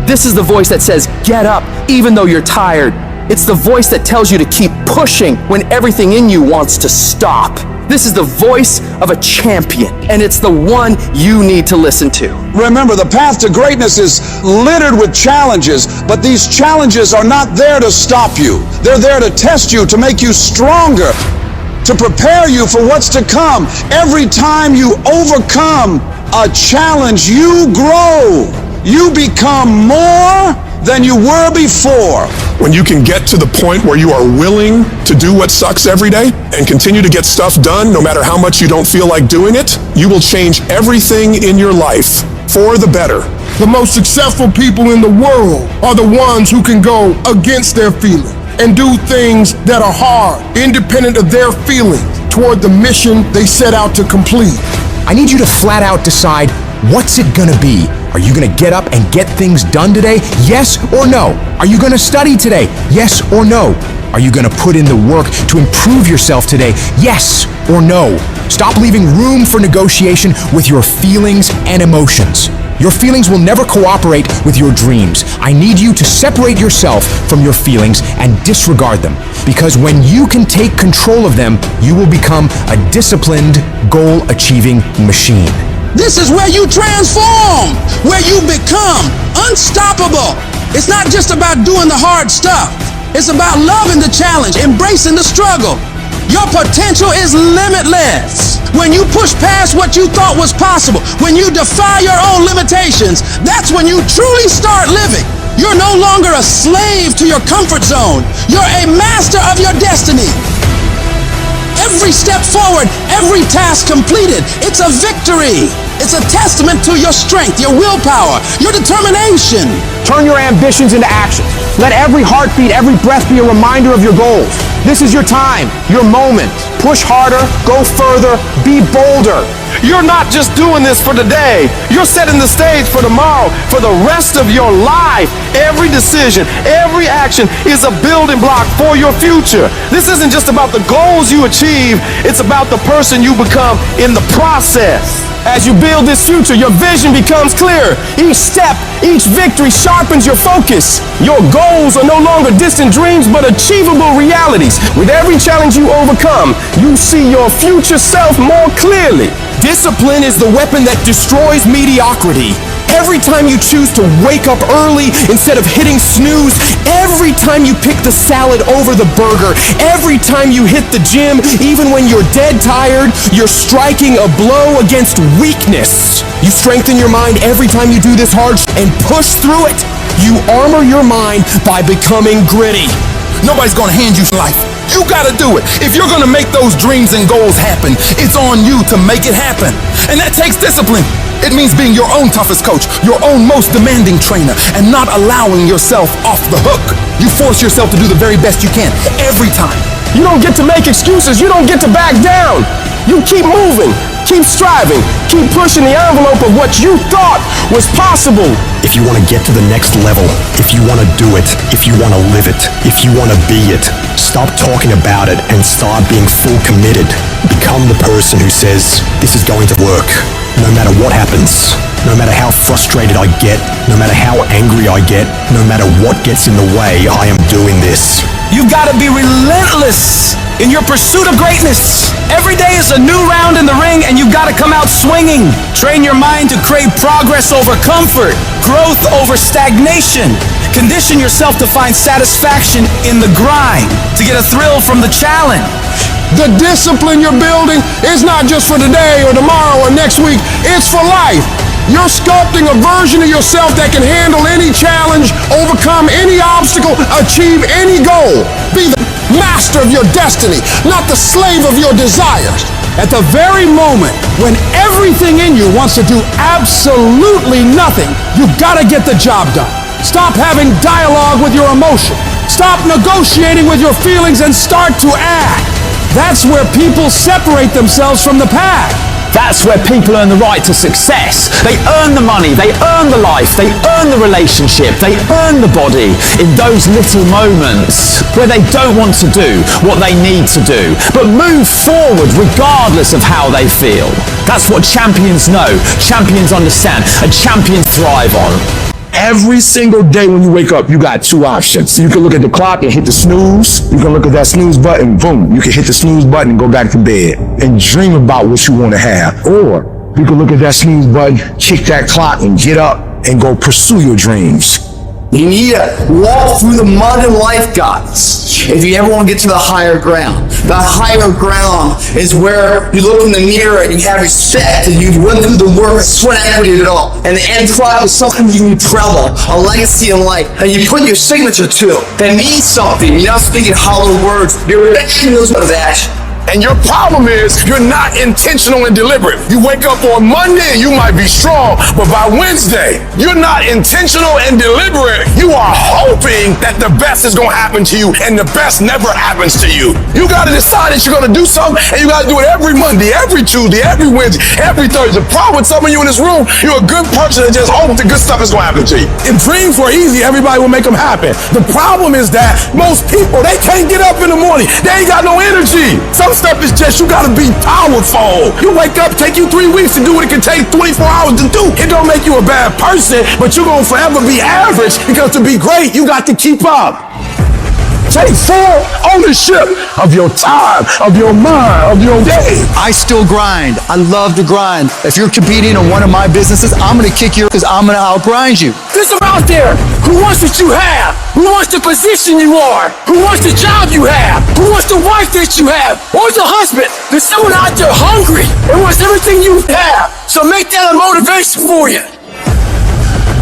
S18: This is the voice that says, get up, even though you're tired. It's the voice that tells you to keep pushing when everything in you wants to stop. This is the voice of a champion, and it's the one you need to listen to.
S8: Remember, the path to greatness is littered with challenges, but these challenges are not there to stop you. They're there to test you, to make you stronger, to prepare you for what's to come. Every time you overcome a challenge, you grow. You become more than you were before.
S16: When you can get to the point where you are willing to do what sucks every day and continue to get stuff done no matter how much you don't feel like doing it, you will change everything in your life for the better.
S4: The most successful people in the world are the ones who can go against their feelings and do things that are hard, independent of their feelings, toward the mission they set out to complete.
S5: I need you to flat out decide, what's it gonna be? Are you gonna get up and get things done today? Yes or no? Are you gonna study today? Yes or no? Are you gonna put in the work to improve yourself today? Yes or no? Stop leaving room for negotiation with your feelings and emotions. Your feelings will never cooperate with your dreams. I need you to separate yourself from your feelings and disregard them. Because when you can take control of them, you will become a disciplined, goal-achieving machine.
S10: This is where you transform, where you become unstoppable. It's not just about doing the hard stuff. It's about loving the challenge, embracing the struggle. Your potential is limitless. When you push past what you thought was possible, when you defy your own limitations, that's when you truly start living. You're no longer a slave to your comfort zone. You're a master of your destiny. Every step forward, every task completed, it's a victory. It's a testament to your strength, your willpower, your determination.
S5: Turn your ambitions into action. Let every heartbeat, every breath be a reminder of your goals. This is your time, your moment. Push harder, go further, be bolder.
S9: You're not just doing this for today. You're setting the stage for tomorrow, for the rest of your life. Every decision, every action is a building block for your future. This isn't just about the goals you achieve, it's about the person you become in the process. As you build this future, your vision becomes clearer. Each step, each victory sharpens your focus. Your goals are no longer distant dreams, but achievable realities. With every challenge you overcome, you see your future self more clearly.
S5: Discipline is the weapon that destroys mediocrity. Every time you choose to wake up early instead of hitting snooze, every time you pick the salad over the burger, every time you hit the gym, even when you're dead tired, you're striking a blow against weakness. You strengthen your mind every time you do this hard and push through it. You armor your mind by becoming gritty.
S10: Nobody's gonna hand you life. You gotta do it. If you're gonna make those dreams and goals happen, it's on you to make it happen. And that takes discipline. It means being your own toughest coach, your own most demanding trainer, and not allowing yourself off the hook. You force yourself to do the very best you can, every time.
S9: You don't get to make excuses. You don't get to back down. You keep moving.
S21: Keep striving. Keep pushing the envelope of what you thought was possible.
S20: If you want to get to the next level, if you want to do it, if you want to live it, if you want to be it, stop talking about it and start being full committed. Become the person who says, this is going to work, no matter what happens, no matter how frustrated I get, no matter how angry I get, no matter what gets in the way, I am doing this.
S21: You've got to be relentless in your pursuit of greatness. Every day is a new round in the ring, and you've got to come out swinging. Train your mind to crave progress over comfort, growth over stagnation. Condition yourself to find satisfaction in the grind, to get a thrill from the challenge.
S16: The discipline you're building is not just for today or tomorrow or next week, it's for life. You're sculpting a version of yourself that can handle any challenge, overcome any obstacle, achieve any goal. Be the master of your destiny, not the slave of your desires.
S10: At the very moment when everything in you wants to do absolutely nothing, you've got to get the job done. Stop having dialogue with your emotion. Stop negotiating with your feelings and start to act. That's where people separate themselves from the pack.
S7: That's where people earn the right to success. They earn the money, they earn the life, they earn the relationship, they earn the body in those little moments where they don't want to do what they need to do, but move forward regardless of how they feel. That's what champions know, champions understand, and champions thrive on.
S16: Every single day when you wake up, you got two options. You can look at the clock and hit the snooze. You can look at that snooze button, boom. You can hit the snooze button and go back to bed and dream about what you want to have. Or you can look at that snooze button, kick that clock and get up and go pursue your dreams.
S11: You need to walk through the mud in life, guys, if you ever want to get to the higher ground. The higher ground is where you look in the mirror and you have respect and you run through the work, sweat equity at all. And the end product is something you can be proud of, a legacy in life, and you put your signature to. That means something. You're not speaking hollow words. You're backing those with action.
S16: And your problem is you're not intentional and deliberate. You wake up on Monday and you might be strong, but by Wednesday, you're not intentional and deliberate. You are hoping that the best is gonna happen to you, and the best never happens to you. You gotta decide that you're gonna do something, and you gotta do it every Monday, every Tuesday, every Wednesday, every Thursday. The problem with some of you in this room, you're a good person that just hopes the good stuff is gonna happen to you. If dreams were easy, everybody would make them happen. The problem is that most people, they can't get up in the morning. They ain't got no energy. Some stuff is just, you gotta be powerful. You wake up, take you 3 weeks to do what it can take 24 hours to do. It don't make you a bad person, but you're gonna forever be average, because to be great, you got to keep up. Take full ownership of your time, of your mind, of your day.
S11: I still grind. I love to grind. If you're competing in one of my businesses, I'm going to kick you because I'm going to outgrind you.
S21: There's some out there who wants what you have, who wants the position you are, who wants the job you have, who wants the wife that you have, or the husband. There's someone out there hungry and wants everything you have. So make that a motivation for you.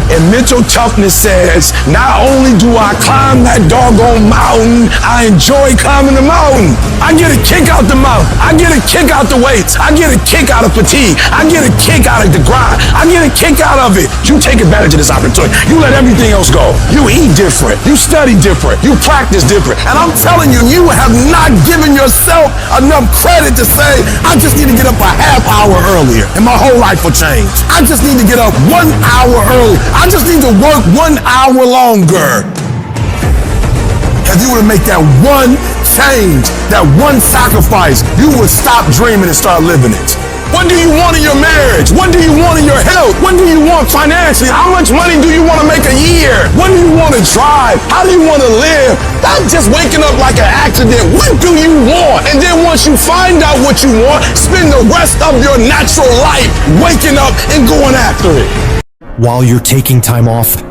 S16: And mental toughness says, not only do I climb that doggone mountain, I enjoy climbing the mountain. I get a kick out the mountain. I get a kick out the weights. I get a kick out of fatigue. I get a kick out of the grind. I get a kick out of it. You take advantage of this opportunity. You let everything else go. You eat different. You study different. You practice different. And I'm telling you, you have not given yourself enough credit to say, I just need to get up a half hour earlier and my whole life will change. I just need to get up 1 hour early. I just need to work 1 hour longer. If you were to make that one change, that one sacrifice, you would stop dreaming and start living it. What do you want in your marriage? What do you want in your health? What do you want financially? How much money do you want to make a year? What do you want to drive? How do you want to live? Not just waking up like an accident. What do you want? And then once you find out what you want, spend the rest of your natural life waking up and going after it.
S20: While you're taking time off,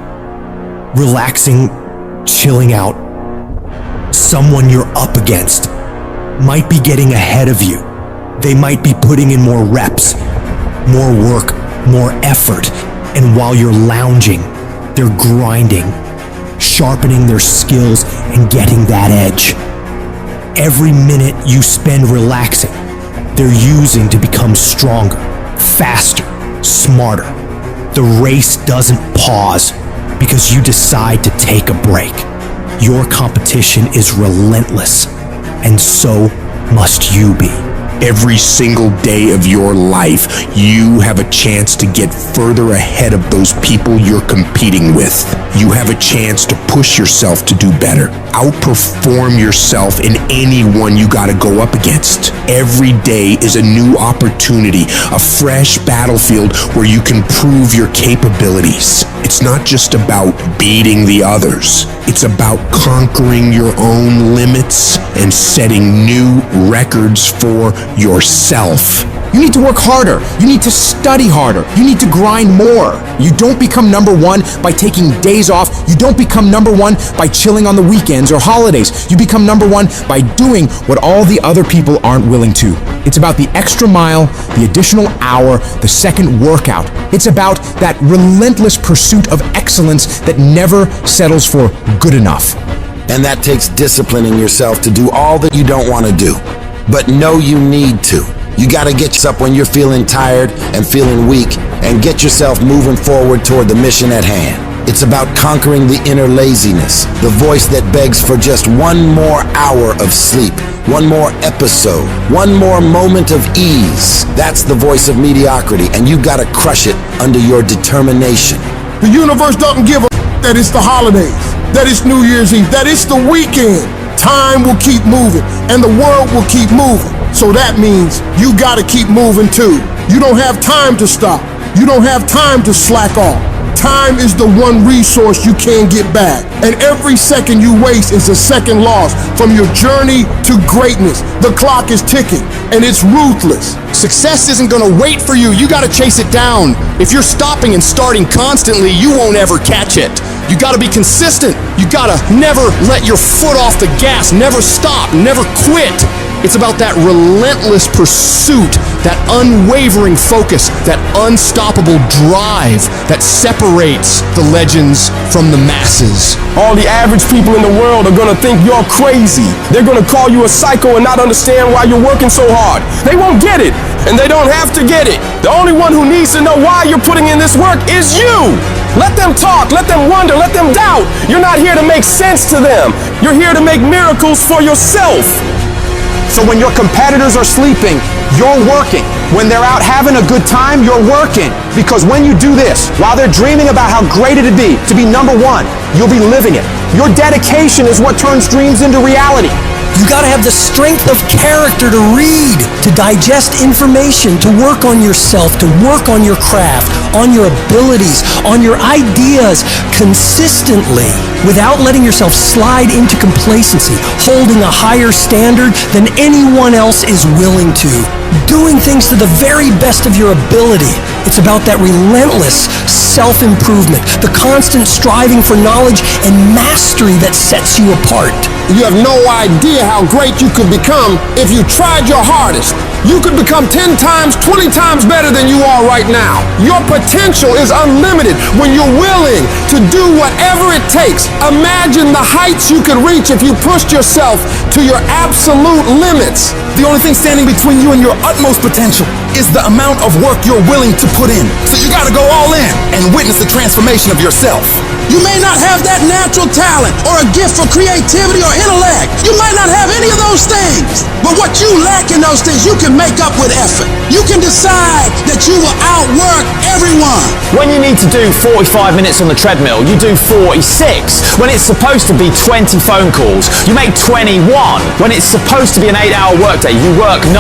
S20: relaxing, chilling out, someone you're up against might be getting ahead of you. They might be putting in more reps, more work, more effort. And while you're lounging, they're grinding, sharpening their skills and getting that edge. Every minute you spend relaxing, they're using to become stronger, faster, smarter. The race doesn't pause because you decide to take a break. Your competition is relentless, and so must you be.
S5: Every single day of your life, you have a chance to get further ahead of those people you're competing with. You have a chance to push yourself to do better. Outperform yourself in anyone you gotta go up against. Every day is a new opportunity, a fresh battlefield where you can prove your capabilities. It's not just about beating the others. It's about conquering your own limits and setting new records for yourself. You need to work harder. You need to study harder. You need to grind more. You don't become number one by taking days off. You don't become number one by chilling on the weekends or holidays. You become number one by doing what all the other people aren't willing to. It's about the extra mile, the additional hour, the second workout. It's about that relentless pursuit of excellence that never settles for good enough.
S14: And that takes disciplining yourself to do all that you don't want to do, but know you need to. You gotta get up when you're feeling tired and feeling weak and get yourself moving forward toward the mission at hand. It's about conquering the inner laziness, the voice that begs for just one more hour of sleep, one more episode, one more moment of ease. That's the voice of mediocrity, and you gotta crush it under your determination.
S10: The universe doesn't give a that it's the holidays, that it's New Year's Eve, that it's the weekend. Time will keep moving, and the world will keep moving. So that means you gotta keep moving too. You don't have time to stop. You don't have time to slack off. Time is the one resource you can't get back. And every second you waste is a second loss from your journey to greatness. The clock is ticking, and it's ruthless.
S3: Success isn't gonna wait for you. You gotta chase it down. If you're stopping and starting constantly, you won't ever catch it. You gotta be consistent. You gotta never let your foot off the gas. Never stop, never quit. It's about that relentless pursuit, that unwavering focus, that unstoppable drive that separates the legends from the masses.
S2: All the average people in the world are gonna think you're crazy. They're gonna call you a psycho and not understand why you're working so hard. They won't get it, and they don't have to get it. The only one who needs to know why you're putting in this work is you. Let them talk, let them wonder, let them doubt. You're not here to make sense to them. You're here to make miracles for yourself.
S5: So when your competitors are sleeping, you're working. When they're out having a good time, you're working. Because when you do this, while they're dreaming about how great it'd be to be number one, you'll be living it. Your dedication is what turns dreams into reality.
S20: You gotta have the strength of character to read, to digest information, to work on yourself, to work on your craft, on your abilities, on your ideas consistently, without letting yourself slide into complacency, holding a higher standard than anyone else is willing to. Doing things to the very best of your ability. It's about that relentless self-improvement, the constant striving for knowledge and mastery that sets you apart.
S10: You have no idea how great you could become if you tried your hardest. You could become 10 times, 20 times better than you are right now. Your potential is unlimited when you're willing to do whatever it takes. Imagine the heights you could reach if you pushed yourself to your absolute limits.
S11: The only thing standing between you and your utmost potential is the amount of work you're willing to put in. So you gotta go all in and witness the transformation of yourself.
S10: You may not have that natural talent or a gift for creativity or intellect. You might not have any of those things. But what you lack in those things, you can make up with effort. You can decide that you will outwork everyone.
S7: When you need to do 45 minutes on the treadmill, you do 46. When it's supposed to be 20 phone calls, you make 21. When it's supposed to be an 8-hour workday, you work 9.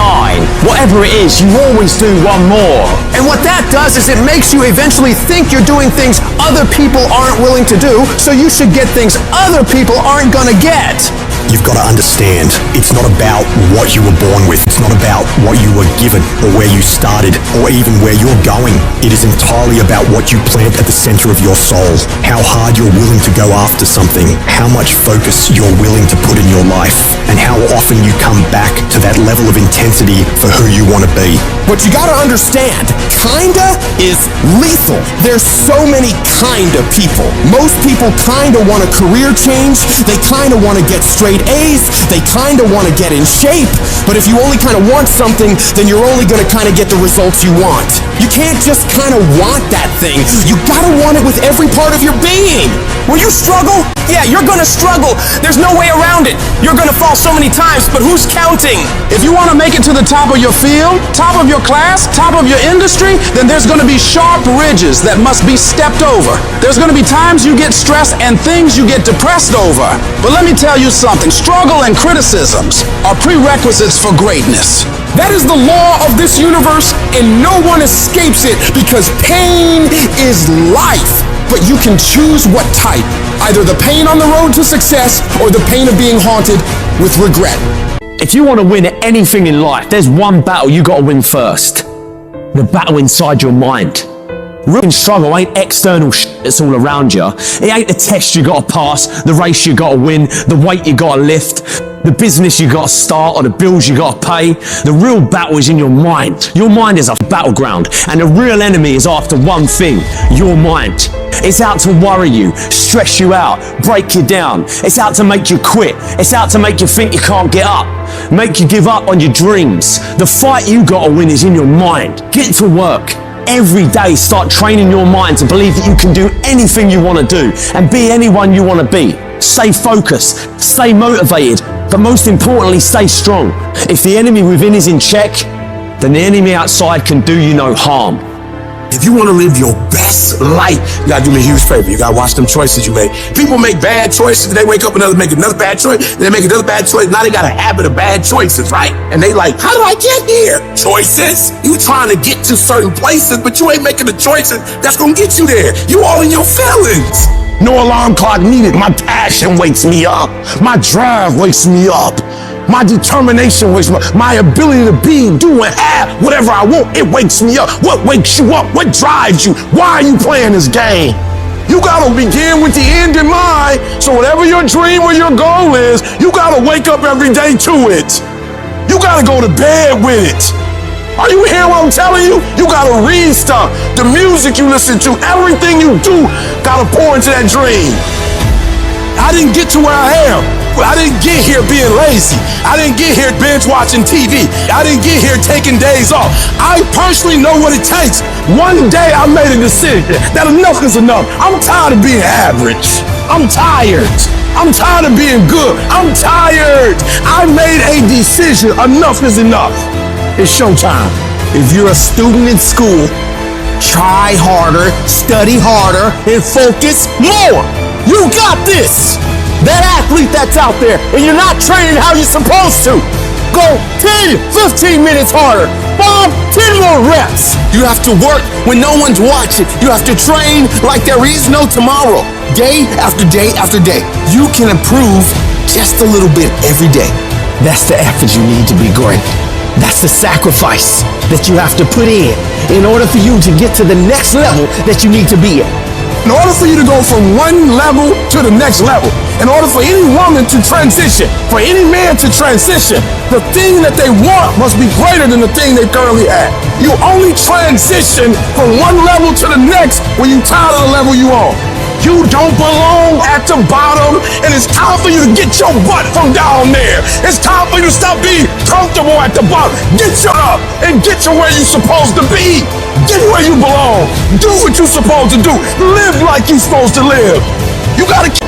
S7: Whatever it is, you always do one more.
S5: And what that does is it makes you eventually think you're doing things other people aren't willing to do, so you should get things other people aren't gonna get.
S20: You've got to understand, it's not about what you were born with. It's not about what you were given or where you started or even where you're going. It is entirely about what you plant at the center of your soul, how hard you're willing to go after something, how much focus you're willing to put in your life, and how often you come back to that level of intensity for who you want to be.
S5: But you gotta understand, kinda is lethal. There's so many kinda people. Most people kinda want a career change. They kinda want to get straight
S20: straight A's, they kind of want to get in shape. But if you only kind of want something, then you're only going to kind of get the results you want. You can't just kind of want that thing. You gotta want it with every part of your being. Will you struggle? Yeah, you're gonna struggle. There's no way around it. You're gonna fall so many times, but who's counting?
S16: If you want to make it to the top of your field, top of your class, top of your industry, then there's going to be sharp ridges that must be stepped over. There's going to be times you get stressed and things you get depressed over. But let me tell you something, struggle and criticisms are prerequisites for greatness.
S2: That is the law of this universe, and no one escapes it, because pain is life. But you can choose what type, either the pain on the road to success or the pain of being haunted with regret.
S21: If you want to win at anything in life, there's one battle you got to win first. The battle inside your mind. Real struggle ain't external shit that's all around you. It ain't the test you got to pass, the race you got to win, the weight you got to lift, the business you got to start, or the bills you got to pay. The real battle is in your mind. Your mind is a battleground, and the real enemy is after one thing, your mind. It's out to worry you, stress you out, break you down. It's out to make you quit. It's out to make you think you can't get up, make you give up on your dreams. The fight you gotta win is in your mind. Get to work. Every day start training your mind to believe that you can do anything you want to do and be anyone you want to be. Stay focused, stay motivated, but most importantly, stay strong. If the enemy within is in check, then the enemy outside can do you no harm.
S2: If you want to live your best life, you gotta do me a huge favor. You gotta watch them choices you make. People make bad choices, they wake up and make another bad choice, then they make another bad choice. Now they got a habit of bad choices, right? And they like, how did I get here? Choices. You trying to get to certain places, but you ain't making the choices that's gonna get you there. You all in your feelings.
S16: No alarm clock needed. My passion wakes me up. My drive wakes me up. My determination wakes me up. My ability to be, do, and have whatever I want, it wakes me up. What wakes you up? What drives you? Why are you playing this game? You gotta begin with the end in mind. So whatever your dream or your goal is, you gotta wake up every day to it. You gotta go to bed with it. Are you hearing what I'm telling you? You gotta read stuff. The music you listen to, everything you do, gotta pour into that dream. I didn't get to where I am. I didn't get here being lazy. I didn't get here binge watching TV. I didn't get here taking days off. I personally know what it takes. One day I made a decision that enough is enough. I'm tired of being average. I'm tired. I'm tired of being good. I'm tired. I made a decision. Enough is enough. It's showtime. If you're a student in school, try harder, study harder, and focus more. You got this. That athlete that's out there, and you're not training how you're supposed to. Go 10, 15 minutes harder. 5, 10 more reps. You have to work when no one's watching. You have to train like there is no tomorrow. Day after day after day. You can improve just a little bit every day. That's the effort you need to be great. That's the sacrifice that you have to put in order for you to get to the next level that you need to be at. In order for you to go from one level to the next level, in order for any woman to transition, for any man to transition, the thing that they want must be greater than the thing they currently have. You only transition from one level to the next when you're tired of the level you on. You don't belong at the bottom, and it's time for you to get your butt from down there. It's time for you to stop being comfortable at the bottom. Get you up and get to where you're supposed to be. Get where you belong. Do what you're supposed to do. Live like you're supposed to live. You gotta keep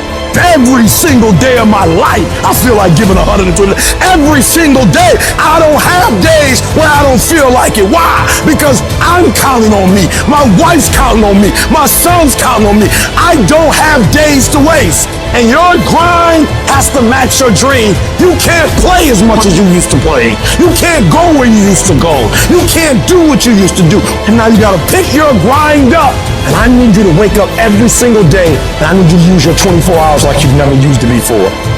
S16: every single day of my life. I feel like giving 120. Every single day. I don't have days where I don't feel like it. Why? Because I'm counting on me. My wife's counting on me. My son's counting on me. I don't have days to waste. And your grind has to match your dream. You can't play as much as you used to play. You can't go where you used to go. You can't do what you used to do. And now you gotta pick your grind up. And I need you to wake up every single day. And I need you to use your 24 hours like you've never used it before.